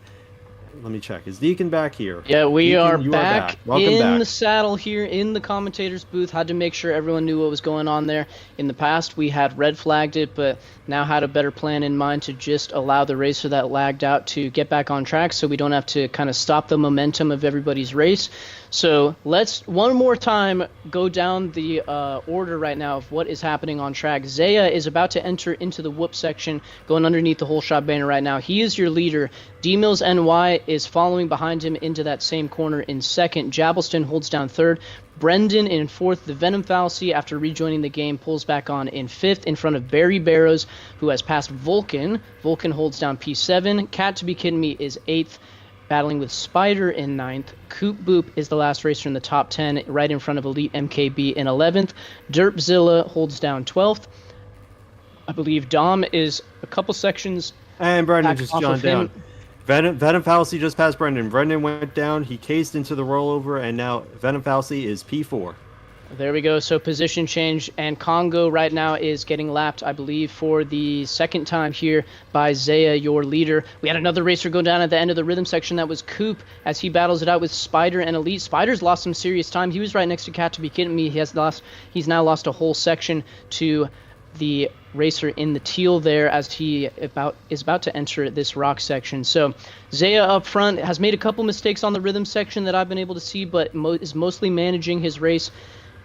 Let me check. Is Deacon back here? Yeah, we Deacon, are back. back Welcome back. the saddle here in the commentator's booth. Had to make sure everyone knew what was going on there. In the past, we had red flagged it, but now had a better plan in mind to just allow the racer that lagged out to get back on track so we don't have to kind of stop the momentum of everybody's race. So let's one more time go down the order right now of what is happening on track. Zaya is about to enter into the whoop section, going underneath the whole shot banner right now. He is your leader. D-Mills NY is following behind him into that same corner in 2nd. Jabelston holds down 3rd. Brendan in 4th. The Venom Fallacy, after rejoining the game, pulls back on in 5th in front of Barry Barrows, who has passed Vulcan. Vulcan holds down P7. Cat to be kidding me is 8th. Battling with Spider in 9th. Coop Boop is the last racer in the top 10, right in front of Elite MKB in 11th. Derpzilla holds down 12th. I believe Dom is a couple sections. And Brendan just off gone of him. down. Venom Fallacy just passed Brendan. Brendan went down. He cased into the rollover, and now Venom Fallacy is P4. There we go. So position change, and Congo right now is getting lapped, I believe, for the 2nd time here by Zaya, your leader. We had another racer go down at the end of the rhythm section. That was Coop as he battles it out with Spider and Elite. Spider's lost some serious time. He was right next to Cat to be kidding me. He's now lost a whole section to the racer in the teal there as he is about to enter this rock section. So Zaya up front has made a couple mistakes on the rhythm section that I've been able to see, but is mostly managing his race.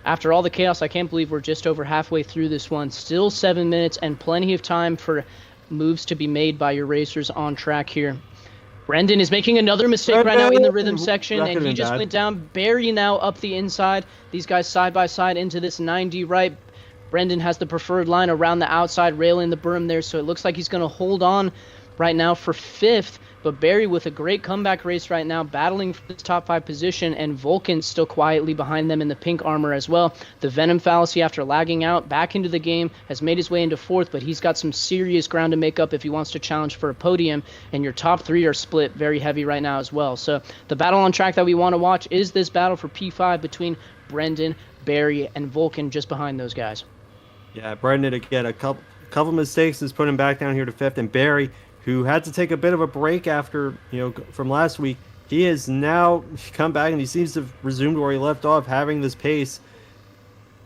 After all the chaos, I can't believe we're just over halfway through this one. Still 7 minutes and plenty of time for moves to be made by your racers on track here. Brendan is making another mistake right now in the rhythm section, and he just went down. Barry now up the inside. These guys side by side into this 90 right. Brendan has the preferred line around the outside, railing the berm there, so it looks like he's going to hold on right now for 5th. But Barry with a great comeback race right now, battling for this top 5 position, and Vulcan still quietly behind them in the pink armor as well. The Venom Fallacy, after lagging out back into the game, has made his way into 4th, but he's got some serious ground to make up if he wants to challenge for a podium, and your top 3 are split very heavy right now as well. So the battle on track that we want to watch is this battle for P5 between Brendan, Barry, and Vulcan just behind those guys. Yeah, Brendan again, a couple mistakes has put him back down here to 5th, and Barry, who had to take a bit of a break after, from last week, he has now come back and he seems to have resumed where he left off, having this pace.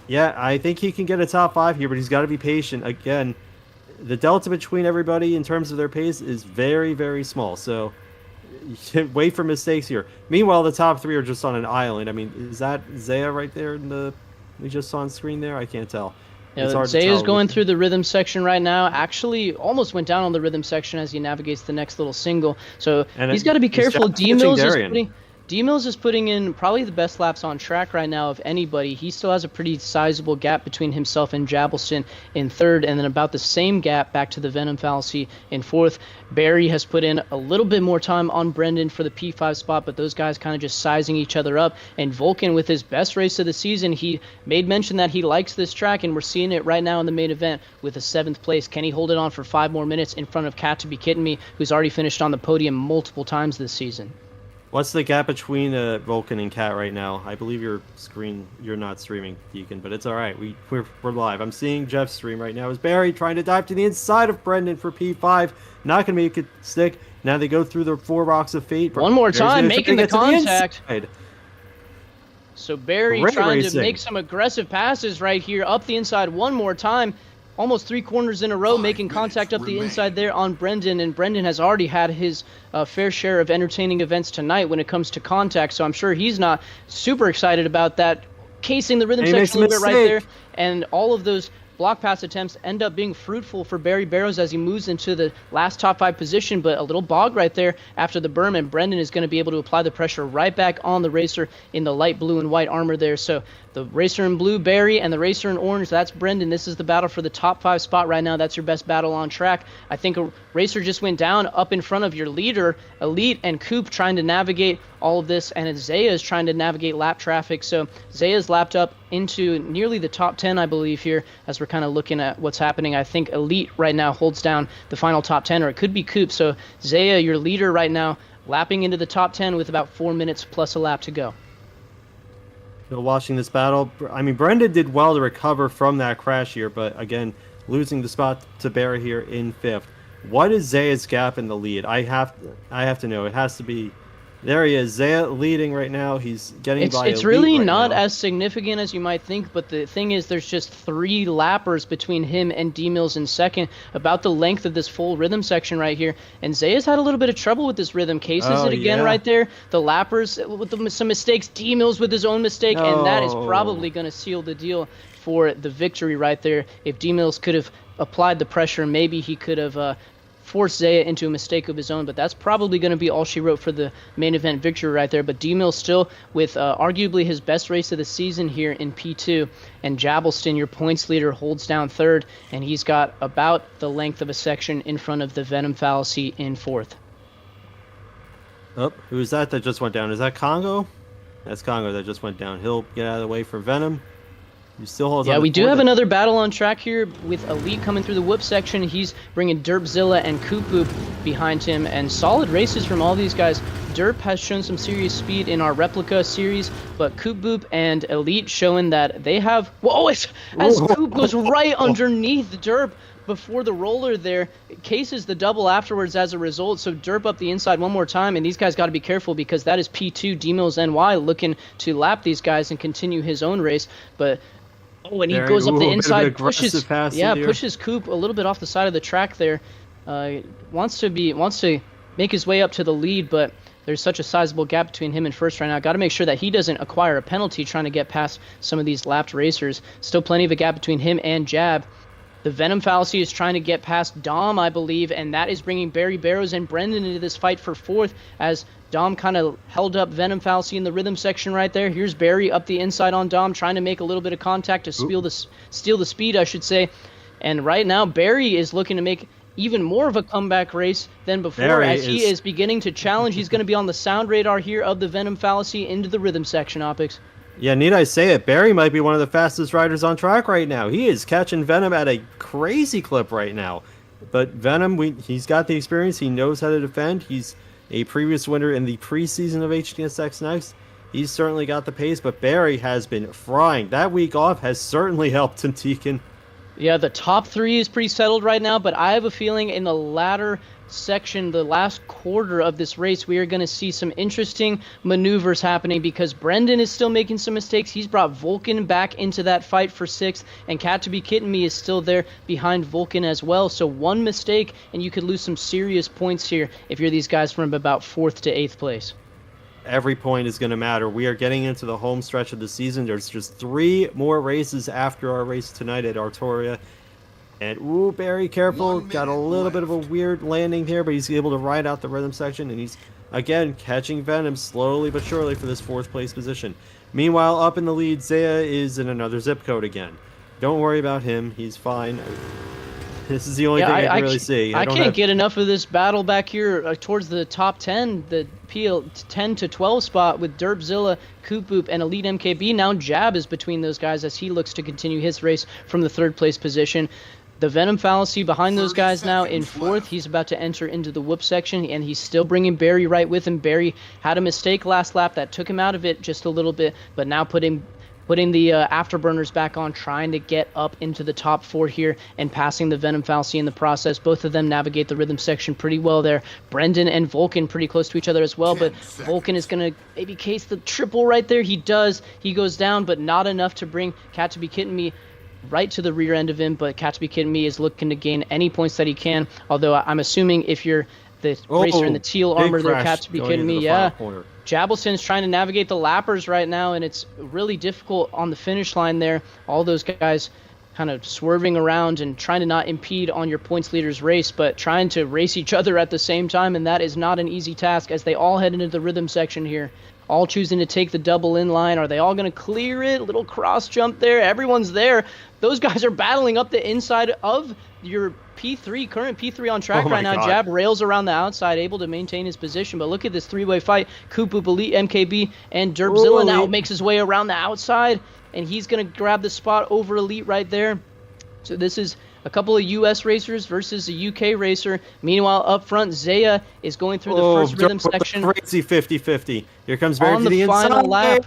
Yeah, I think he can get a top 5 here, but he's got to be patient. Again, the delta between everybody in terms of their pace is very, very small, so wait for mistakes here. Meanwhile, the top 3 are just on an island. I mean, is that Zaya right there we just saw on screen there? I can't tell. Yeah, Zaya's going through the rhythm section right now. Actually, almost went down on the rhythm section as he navigates the next little single. So he's got to be careful. D-Mills D-Mills is putting in probably the best laps on track right now of anybody. He still has a pretty sizable gap between himself and Jabelston in third, and then about the same gap back to the Venom Fallacy in fourth. Barry has put in a little bit more time on Brendan for the P5 spot, but those guys kind of just sizing each other up. And Vulcan, with his best race of the season, he made mention that he likes this track, and we're seeing it right now in the main event with a 7th place. Can he hold it on for 5 more minutes in front of Cat to Be Kidding Me, who's already finished on the podium multiple times this season? What's the gap between Vulcan and Cat right now? I believe you're not streaming, Deacon, but it's all right. We're live. I'm seeing Jeff's stream right now. Is Barry trying to dive to the inside of Brendan for P5? Not going to make it stick. Now they go through the 4 rocks of fate. One more time, making the contact. The So Barry Great trying racing. to make some aggressive passes right here up the inside one more time. Almost 3 corners in a row, making contact up the inside there on Brendan, and Brendan has already had his fair share of entertaining events tonight when it comes to contact, so I'm sure he's not super excited about that. Casing the rhythm section a little bit right there, and all of those block pass attempts end up being fruitful for Barry Barrows as he moves into the last top 5 position, but a little bog right there after the berm, and Brendan is going to be able to apply the pressure right back on the racer in the light blue and white armor there. So the racer in blue, Barry, and the racer in orange, that's Brendan. This is the battle for the top 5 spot right now. That's your best battle on track. I think a racer just went down up in front of your leader, Elite and Coop, trying to navigate all of this, and Zaya is trying to navigate lap traffic. So Zaya's lapped up into nearly the top 10, I believe, here, as we're kind of looking at what's happening. I think Elite right now holds down the final top 10, or it could be Coop. So Zaya, your leader right now, lapping into the top 10 with about 4 minutes plus a lap to go. Watching this battle, I mean, Brendan did well to recover from that crash here, but again, losing the spot to Barry here in 5th. What is Zaya's gap in the lead? I have to know. It has to be. There he is, Zaya leading right now. He's getting by. It's really not as significant as you might think, but the thing is, there's just 3 lappers between him and D-Mills in second, about the length of this full rhythm section right here. And Zaya's had a little bit of trouble with this rhythm. Cases it again right there. The lappers with some mistakes. D-Mills with his own mistake, and that is probably going to seal the deal for the victory right there. If D-Mills could have applied the pressure, maybe he could have force Zaya into a mistake of his own, but that's probably going to be all she wrote for the main event victory right there. But D-Mills still with arguably his best race of the season here in P2, and Jabelston, your points leader, holds down 3rd, and he's got about the length of a section in front of the Venom Fallacy in 4th. Oh, who's that just went down? Is that Congo? That's Congo that just went down. He'll get out of the way for Venom. He still holds on. Yeah, we do have another battle on track here with Elite coming through the whoop section. He's bringing Derpzilla and Koop behind him, and solid races from all these guys. Derp has shown some serious speed in our replica series, but Koop and Elite showing that they have... Whoa, as Koop goes right underneath Derp before the roller there, cases the double afterwards as a result. So Derp up the inside one more time, and these guys got to be careful because that is P2 D-Mills NY looking to lap these guys and continue his own race. But and he goes up the inside, pushes Coop a little bit off the side of the track there. Wants to make his way up to the lead, but there's such a sizable gap between him and first right now. Got to make sure that he doesn't acquire a penalty trying to get past some of these lapped racers. Still plenty of a gap between him and Jab. The Venom Fallacy is trying to get past Dom, I believe, and that is bringing Barry Barrows and Brendan into this fight for 4th, as Dom kind of held up Venom Fallacy in the rhythm section right there. Here's Barry up the inside on Dom, trying to make a little bit of contact to steal the speed, I should say. And right now, Barry is looking to make even more of a comeback race than before, as he is beginning to challenge. He's going to be on the sound radar here of the Venom Fallacy into the rhythm section, Opix. Yeah, need I say it, Barry might be one of the fastest riders on track right now. He is catching Venom at a crazy clip right now. But Venom, he's got the experience. He knows how to defend. He's a previous winner in the preseason of HTSX Next. He's certainly got the pace, but Barry has been frying. That week off has certainly helped him, Teakin. Yeah, the top 3 is pretty settled right now, but I have a feeling in the latter section, the last quarter of this race, we are going to see some interesting maneuvers happening because Brendan is still making some mistakes. He's brought Vulcan back into that fight for 6th, and Cat to Be Kidding Me is still there behind Vulcan as well. So one mistake, and you could lose some serious points here if you're these guys from about 4th to 8th place. Every point is going to matter. We are getting into the home stretch of the season. There's just 3 more races after our race tonight at Arturia. And, Barry, careful. Got a little bit of a weird landing here, but he's able to ride out the rhythm section, and he's again catching Venom slowly but surely for this 4th place position. Meanwhile, up in the lead, Zaya is in another zip code again. Don't worry about him, he's fine. This is the only thing I can really see. I can't get enough of this battle back here towards the top 10, the PL 10 to 12 spot with Derbzilla, Koop and Elite MKB. Now Jab is between those guys as he looks to continue his race from the 3rd place position. The Venom Fallacy behind those guys now in 4th. He's about to enter into the whoop section, and he's still bringing Barry right with him. Barry had a mistake last lap that took him out of it just a little bit, but now putting the afterburners back on, trying to get up into the top 4 here and passing the Venom Fallacy in the process. Both of them navigate the rhythm section pretty well there. Brendan and Vulcan pretty close to each other as well, but Vulcan is going to maybe case the triple right there. He does. He goes down, but not enough to bring Cat to Be Kitten Me right to the rear end of him, but Cat to Be Kitten Me is looking to gain any points that he can, although I'm assuming if you're the racer in the teal armor there, Cat to Be Kitten Me, yeah. Jabelson's trying to navigate the lappers right now, and it's really difficult on the finish line there. All those guys kind of swerving around and trying to not impede on your points leader's race, but trying to race each other at the same time, and that is not an easy task as they all head into the rhythm section here. All choosing to take the double in line. Are they all going to clear it? Little cross jump there. Everyone's there. Those guys are battling up the inside of your P3, current P3 on track right now. Jab rails around the outside, able to maintain his position. But look at this 3-way fight. Koop, Elite, MKB, and Derbzilla now makes his way around the outside, and he's going to grab the spot over Elite right there. So this is a couple of U.S. racers versus a U.K. racer. Meanwhile, up front, Zaya is going through the first rhythm section. Crazy 50-50. Here comes Barry on to the final inside. lap.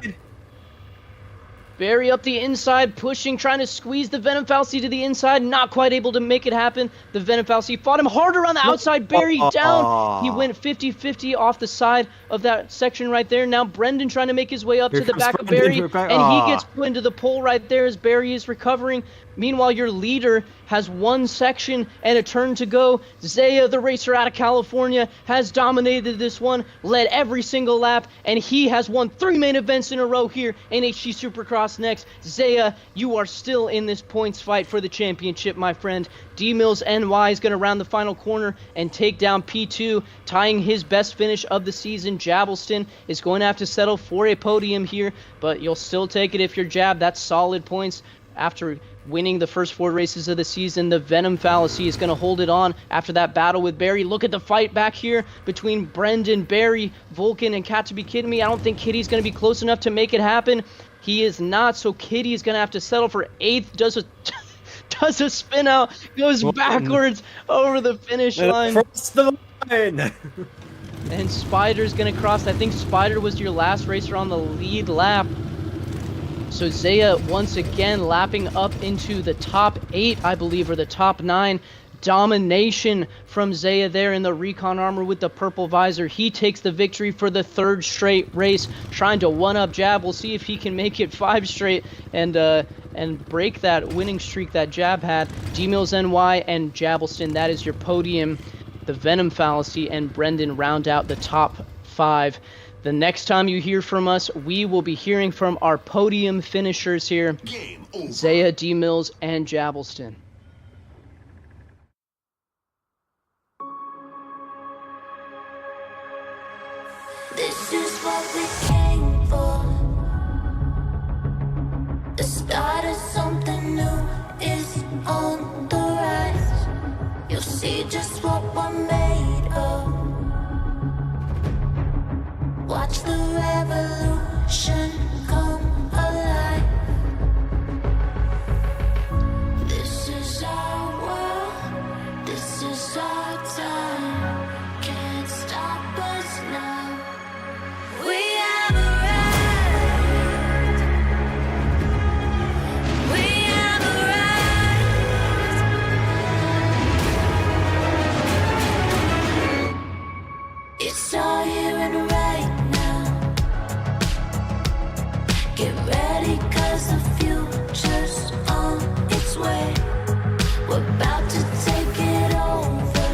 Barry up the inside, pushing, trying to squeeze the Venom Fallacy to the inside. Not quite able to make it happen. The Venom Fallacy fought him harder on the outside. Barry down. He went 50-50 off the side of that section right there. Now Brendan trying to make his way up to the back of Barry. And he gets put into the pole right there as Barry is recovering. Meanwhile, your leader has one section and a turn to go. Zaya, the racer out of California, has dominated this one, led every single lap, and he has won 3 main events in a row here in HT Supercross Next. Zaya, you are still in this points fight for the championship, my friend. D-Mills NY is going to round the final corner and take down P2, tying his best finish of the season. Jabelston is going to have to settle for a podium here, but you'll still take it if you're Jab. That's solid points after winning the first 4 races of the season. The Venom Fallacy is going to hold it on after that battle with Barry. Look at the fight back here between Brendan, Barry, Vulcan, and Cat to Be Kidding Me. I don't think Kitty's going to be close enough to make it happen. He is not, so Kitty is going to have to settle for 8th. Does a spin out, goes backwards over the finish line. Across the line. And Spider's going to cross. I think Spider was your last racer on the lead lap. So Zaya once again lapping up into the top 8, I believe, or the top 9. Domination from Zaya there in the Recon armor with the purple visor. He takes the victory for the 3rd straight race, trying to one-up Jab. We'll see if he can make it 5 straight and break that winning streak that Jab had. D-Mills NY and Jabelston, that is your podium. The Venom Fallacy and Brendan round out the top 5. The next time you hear from us, we will be hearing from our podium finishers here, Zaya, D-Mills, and Jabelston. This is what we came for. The start of something new is on the rise. You'll see just what we're made of. Watch the revolution come alive. This is our world. This is our time. Can't stop us now. We have arrived. We have arrived. It's all here and right now. Get ready, 'cause the future's on its way. We're about to take it over.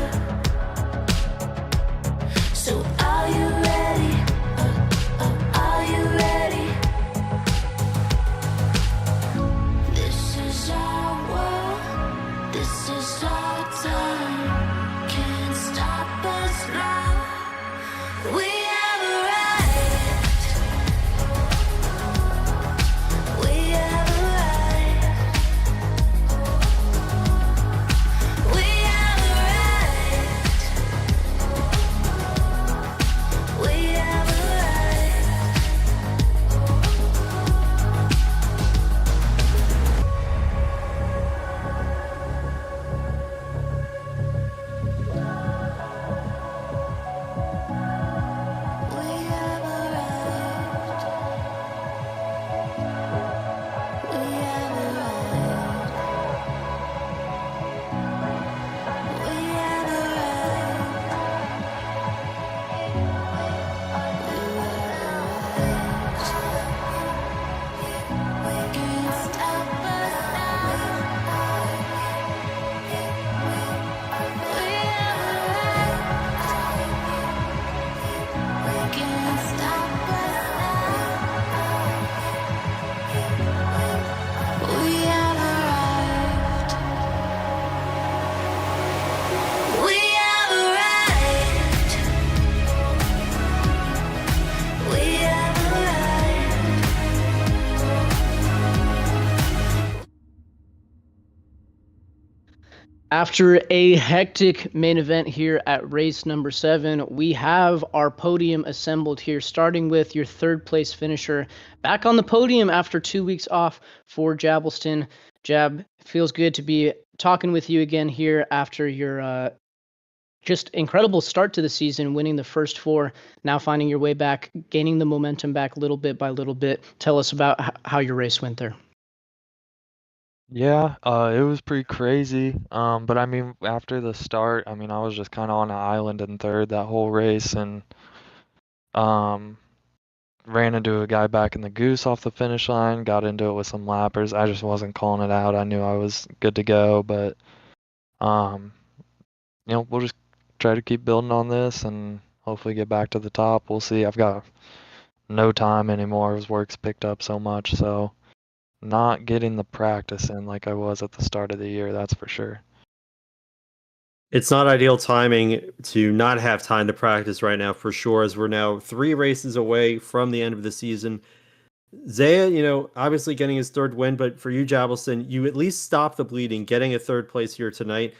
So are you ready? Are you ready? This is our world. This is our time. Can't stop us now. We After a hectic main event here at race number 7, we have our podium assembled here, starting with your third place finisher back on the podium after 2 weeks off for Jabbleston. Jab, feels good to be talking with you again here after your just incredible start to the season, winning the first 4, now finding your way back, gaining the momentum back little bit by little bit. Tell us about how your race went there. Yeah, it was pretty crazy. But I mean, after the start, I mean, I was just kind of on an island in third that whole race, and um, ran into a guy back in the goose off the finish line. Got into it with some lappers. I just wasn't calling it out. I knew I was good to go, but um, we'll just try to keep building on this and hopefully get back to the top. We'll see. I've got no time anymore. His work's picked up so much, so. Not getting the practice in like I was at the start of the year, that's for sure. It's not ideal timing to not have time to practice right now, for sure, as we're now 3 races away from the end of the season. Zaya, obviously getting his 3rd win, but for you, Jabbleston, you at least stop the bleeding, getting a 3rd place here tonight.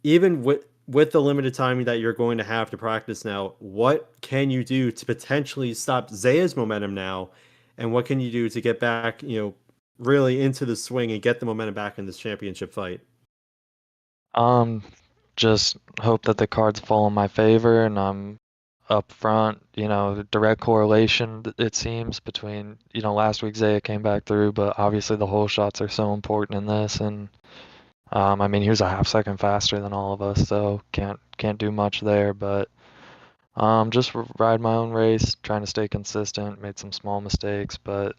Even with the limited time that you're going to have to practice now, what can you do to potentially stop Zaya's momentum now? And what can you do to get back, really into the swing and get the momentum back in this championship fight? Just hope that the cards fall in my favor and I'm up front. Direct correlation, it seems, between, last week Zaya came back through, but obviously the whole shots are so important in this. And I mean, he was a half second faster than all of us, so can't do much there. But just ride my own race, trying to stay consistent. Made some small mistakes, but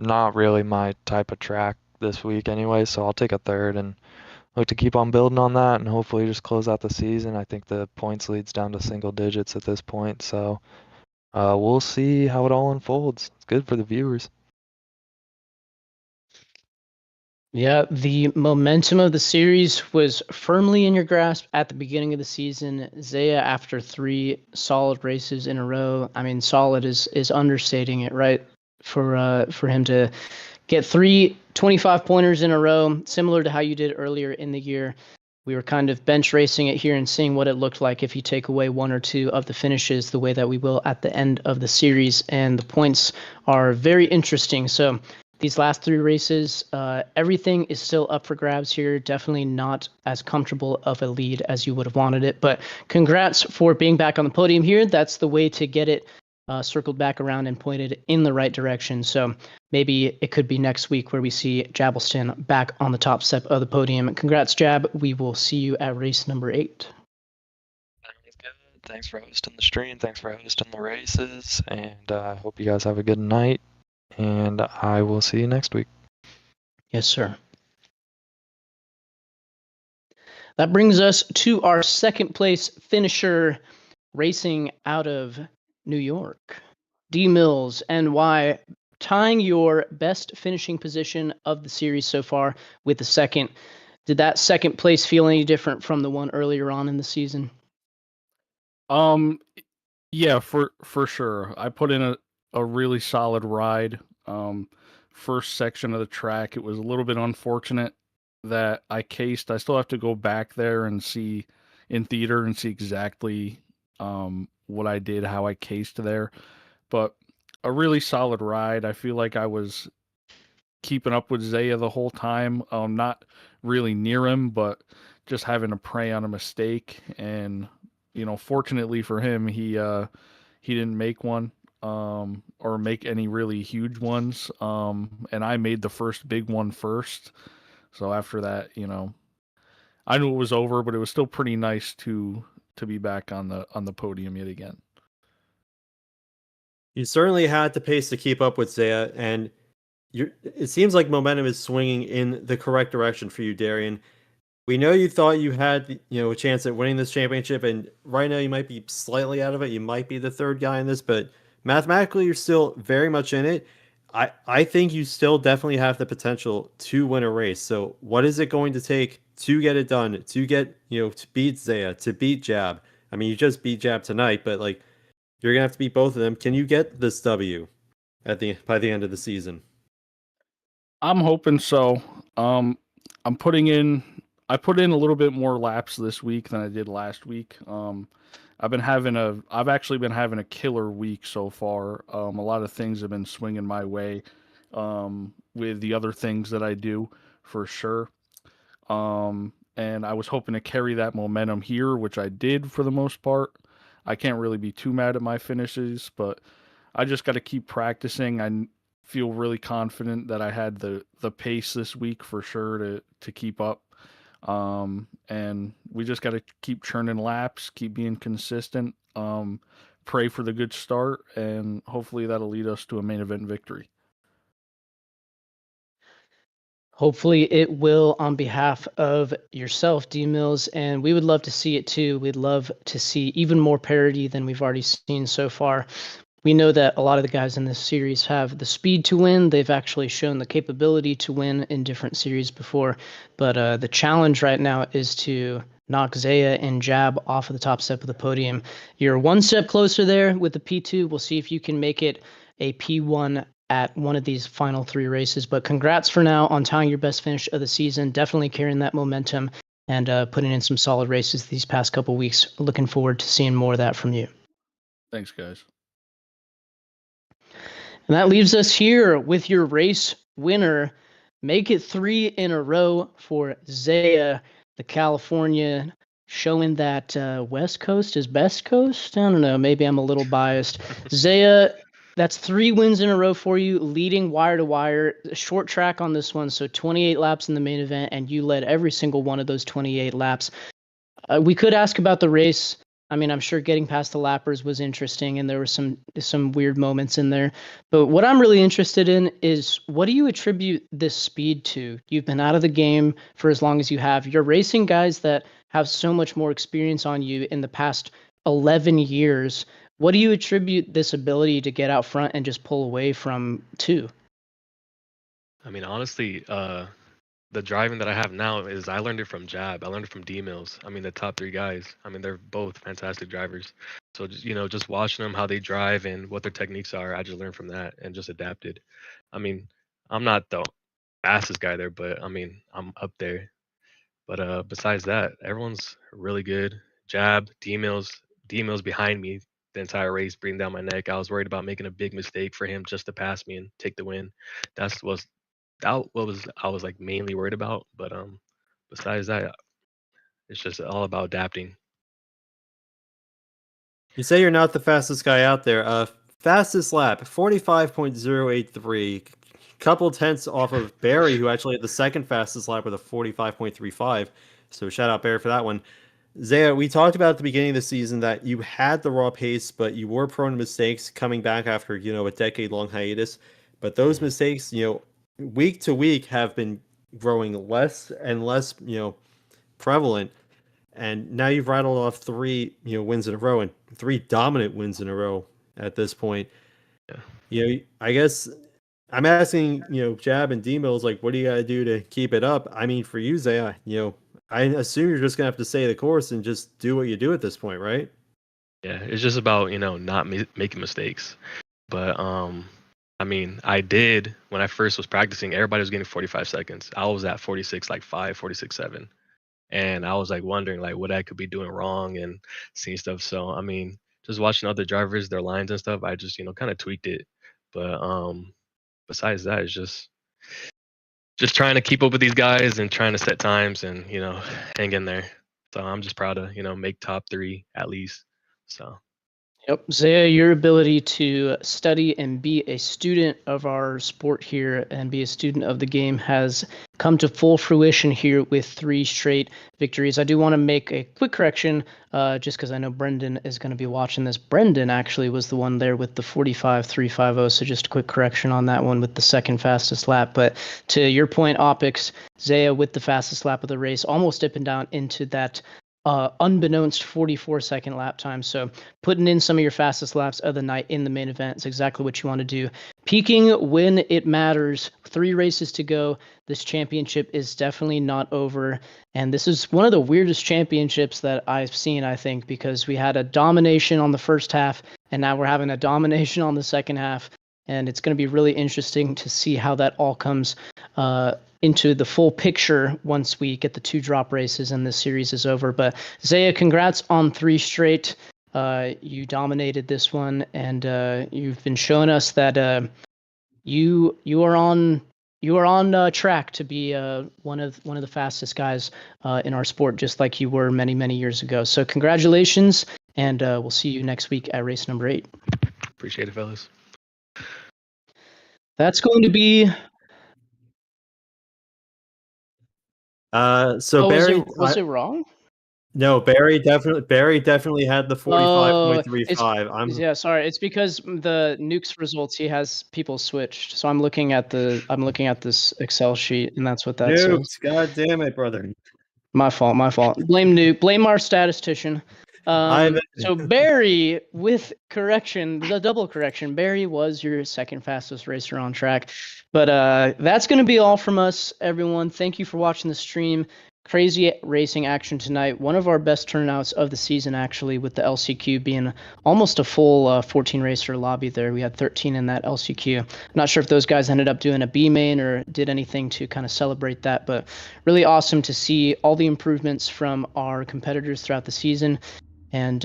not really my type of track this week anyway, so I'll take a 3rd and look to keep on building on that and hopefully just close out the season. I think the points lead's down to single digits at this point, so we'll see how it all unfolds. It's good for the viewers. Yeah, the momentum of the series was firmly in your grasp at the beginning of the season. Zaya, after 3 solid races in a row, I mean, solid is understating it, right? For him to get 3 25-pointers in a row, similar to how you did earlier in the year. We were kind of bench racing it here and seeing what it looked like if you take away 1 or 2 of the finishes, the way that we will at the end of the series. And the points are very interesting. So these last 3 races, everything is still up for grabs here. Definitely not as comfortable of a lead as you would have wanted it. But congrats for being back on the podium here. That's the way to get it circled back around and pointed in the right direction. So maybe it could be next week where we see Jabbleston back on the top step of the podium. Congrats, Jab. We will see you at race number 8. Thanks for hosting the stream. Thanks for hosting the races. And I hope you guys have a good night. And I will see you next week. Yes, sir. That brings us to our 2nd place finisher, racing out of New York, D Mills NY, tying your best finishing position of the series so far with the 2nd. Did that 2nd place feel any different from the one earlier on in the season? Yeah, for sure. I put in a really solid ride. First section of the track, it was a little bit unfortunate that I cased. I still have to go back there and see in theater and see exactly what I did, how I cased there. But a really solid ride. I feel like I was keeping up with Zaya the whole time. Not really near him, but just having to prey on a mistake. And fortunately for him, he didn't make one or make any really huge ones. And I made the first big one first. So after that, I knew it was over, but it was still pretty nice to be back on the podium yet again. You certainly had the pace to keep up with Zaya, and it seems like momentum is swinging in the correct direction for you, Darian. We know you thought you had, a chance at winning this championship, and right now you might be slightly out of it. You might be the 3rd guy in this, but mathematically you're still very much in it. I think you still definitely have the potential to win a race. So what is it going to take to get it done, to get, to beat Zaya, to beat Jab? I mean, you just beat Jab tonight, but you're going to have to beat both of them. Can you get this W by the end of the season? I'm hoping so. I'm putting in I put in a little bit more laps this week than I did last week. I've actually been having a killer week so far. A lot of things have been swinging my way, with the other things that I do for sure. And I was hoping to carry that momentum here, which I did for the most part. I can't really be too mad at my finishes, but I just got to keep practicing. Feel really confident that I had the pace this week for sure to keep up. And we just got to keep churning laps, keep being consistent, pray for the good start, and hopefully that'll lead us to a main event victory. Hopefully it will, on behalf of yourself, D Mills, and we would love to see it too. We'd love to see even more parity than we've already seen so far. We know that a lot of the guys in this series have the speed to win. They've actually shown the capability to win in different series before. But the challenge right now is to knock Zaya and Jab off of the top step of the podium. You're one step closer there with the P2. We'll see if you can make it a P1 at one of these final 3 races. But congrats for now on tying your best finish of the season. Definitely carrying that momentum and putting in some solid races these past couple weeks. Looking forward to seeing more of that from you. Thanks, guys. And that leaves us here with your race winner. Make it 3 in a row for Zaya, the California, showing that West Coast is best coast. I don't know. Maybe I'm a little biased. Zaya, that's 3 wins in a row for you, leading wire to wire. Short track on this one, so 28 laps in the main event, and you led every single one of those 28 laps. We could ask about the race. I mean, I'm sure getting past the lappers was interesting, and there were some weird moments in there. But what I'm really interested in is, what do you attribute this speed to? You've been out of the game for as long as you have. You're racing guys that have so much more experience on you in the past 11 years. What do you attribute this ability to get out front and just pull away from to? I mean, honestly, the driving that I have now is I learned it from Jab. I learned it from D Mills. I mean, the top 3 guys. I mean, they're both fantastic drivers. So just watching them, how they drive and what their techniques are, I just learned from that and just adapted. I mean, I'm not the fastest guy there, but I mean, I'm up there. But besides that, everyone's really good. Jab, D Mills behind me the entire race, breathing down my neck. I was worried about making a big mistake for him just to pass me and take the win. That was I was like mainly worried about. But besides that, it's just all about adapting. You say you're not the fastest guy out there. Fastest lap, 45.083. Couple tenths off of Barry, who actually had the second fastest lap with a 45.35. So shout out Barry for that one. Zaya, we talked about at the beginning of the season that you had the raw pace, but you were prone to mistakes coming back after, a decade-long hiatus. But those mistakes, week to week have been growing less and less, prevalent. And now you've rattled off 3, wins in a row, and 3 dominant wins in a row at this point. Yeah. I guess I'm asking, Jab and D-Mills, like, what do you got to do to keep it up? I mean, for you, Zaya, I assume you're just going to have to stay the course and just do what you do at this point, right? Yeah, it's just about, not making mistakes. But, I mean, I did, when I first was practicing, everybody was getting 45 seconds. I was at 46, like 46.7. And I was like wondering like what I could be doing wrong and seeing stuff. So, I mean, just watching other drivers, their lines and stuff, I just, kind of tweaked it. But besides that, it's just trying to keep up with these guys and trying to set times and, hang in there. So I'm just proud to, make top 3 at least. So. Yep. Zaya, your ability to study and be a student of our sport here and be a student of the game has come to full fruition here with 3 straight victories. I do want to make a quick correction, just because I know Brendan is going to be watching this. Brendan actually was the one there with the 45.350, so just a quick correction on that one with the second fastest lap. But to your point, Opix, Zaya with the fastest lap of the race, almost dipping down into that unbeknownst 44-second lap time. So putting in some of your fastest laps of the night in the main event is exactly what you want to do. Peaking when it matters. 3 races to go. This championship is definitely not over. And this is one of the weirdest championships that I've seen, I think, because we had a domination on the first half, and now we're having a domination on the second half. and it's going to be really interesting to see how that all comes into the full picture once we get the 2 drop races and this series is over. But Zaya, congrats on 3 straight. You dominated this one, and you've been showing us that you are on track to be one of the fastest guys in our sport, just like you were many years ago. So congratulations, and we'll see you next week at race number 8. Appreciate it, fellas. That's going to be. So Barry, was it wrong? No, Barry definitely had the 45.35. Yeah, sorry. It's because the nukes results, he has people switched. So I'm looking at this Excel sheet, and that's what that says. Nukes, god damn it, brother. My fault. Blame Nuke. Blame our statistician. So Barry, with correction, the double correction, Barry was your second fastest racer on track. But that's going to be all from us, everyone. Thank you for watching the stream. Crazy racing action tonight. One of our best turnouts of the season, actually, with the LCQ being almost a full 14 racer lobby there. We had 13 in that LCQ. I'm not sure if those guys ended up doing a B main or did anything to kind of celebrate that, but really awesome to see all the improvements from our competitors throughout the season. And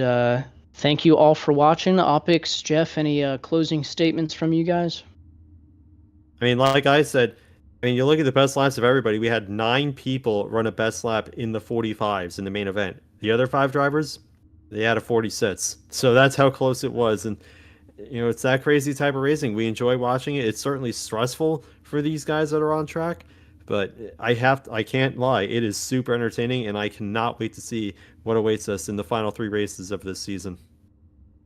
thank you all for watching. Opix, Jeff, any closing statements from you guys? I mean, like I said, you look at the best laps of everybody. We had 9 people run a best lap in the 45s in the main event. The other 5 drivers, they had a 46. So that's how close it was. And, it's that crazy type of racing. We enjoy watching it. It's certainly stressful for these guys that are on track. But I can't lie. It is super entertaining, and I cannot wait to see what awaits us in the final 3 races of this season.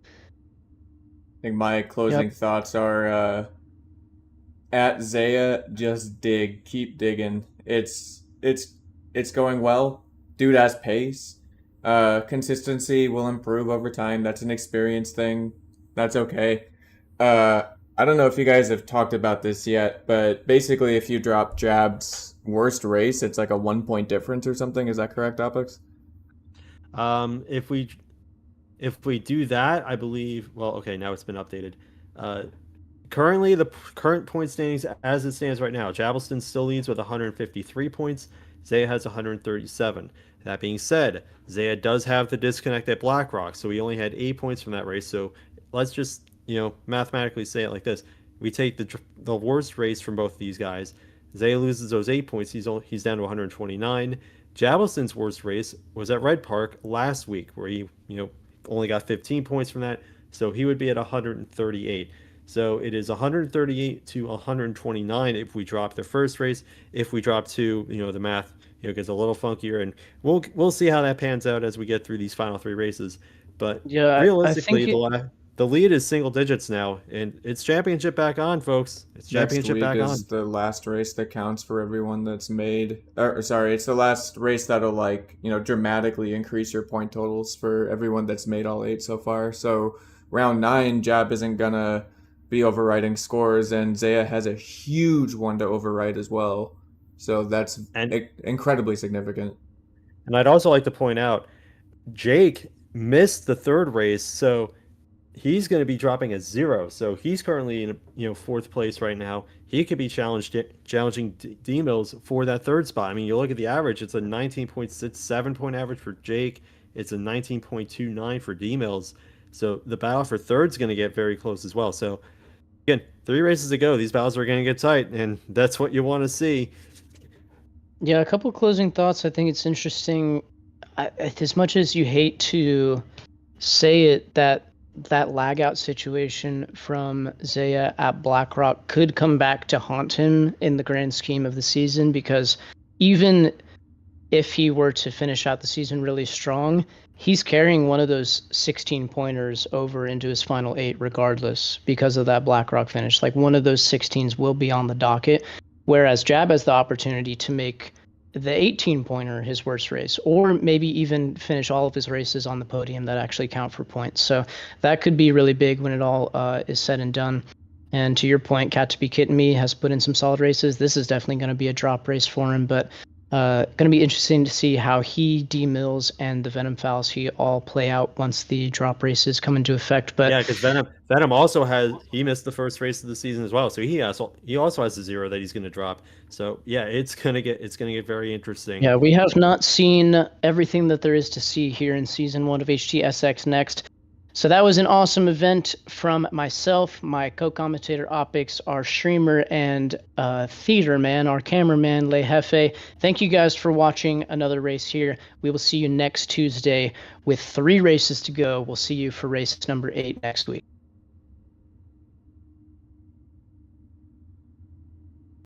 I think my closing thoughts are... at Zaya, just dig, keep digging. It's going well. Dude has pace. Consistency will improve over time. That's an experience thing. That's okay. I don't know if you guys have talked about this yet, but basically if you drop Jab's worst race, it's like a 1-point difference or something. Is that correct, Opix? If we do that, I believe, well, okay, now it's been updated. Currently, the current point standings as it stands right now, Jabelston still leads with 153 points. Zaya has 137. That being said, Zaya does have the disconnect at Blackrock, so he only had 8 points from that race. So let's just, mathematically say it like this. We take the worst race from both of these guys. Zaya loses those 8 points. He's down to 129. Jabelston's worst race was at Red Park last week, where he, only got 15 points from that. So he would be at 138. So it is 138 to 129 if we drop the first race. If we drop 2, the math gets a little funkier, and we'll see how that pans out as we get through these final 3 races. But yeah, realistically, the lead is single digits now, and it's championship back on, folks. It's championship back on. Next week is the last race that counts for everyone that's made. It's the last race that'll dramatically increase your point totals for everyone that's made all 8 so far. So round 9, Jab isn't gonna be overriding scores, and Zaya has a huge one to override as well. So that's incredibly significant. And I'd also like to point out, Jake missed the 3rd race, so he's going to be dropping a 0. So he's currently in 4th place right now. He could be challenging D-Mills for that 3rd spot. I mean, you look at the average, it's a 19.67 point average for Jake. It's a 19.29 for D-Mills. So the battle for 3rd is going to get very close as well. So again, 3 races to go. These battles are going to get tight, and that's what you want to see. Yeah, a couple closing thoughts. I think it's interesting. As much as you hate to say it, that lag out situation from Zaya at Blackrock could come back to haunt him in the grand scheme of the season, because even if he were to finish out the season really strong, he's carrying one of those 16 pointers over into his final 8 regardless because of that Blackrock finish. Like, one of those 16s will be on the docket, whereas Jab has the opportunity to make the 18 pointer his worst race, or maybe even finish all of his races on the podium that actually count for points. So that could be really big when it all is said and done. And to your point, Cat to be Kitten Me has put in some solid races. This is definitely going to be a drop race for him, but Going to be interesting to see how he, D Mills, and the Venom Falsi all play out once the drop races come into effect. But Yeah, because Venom also he missed the first race of the season as well, so he also has a 0 that he's going to drop. So yeah, it's gonna get very interesting. yeah, we have not seen everything that there is to see here in season 1 of HTSX Next. So that was an awesome event from myself, my co-commentator Opix, our streamer and theater man, our cameraman Le Jefe. Thank you guys for watching another race here. We will see you next Tuesday with 3 races to go. We'll see you for race number 8 next week.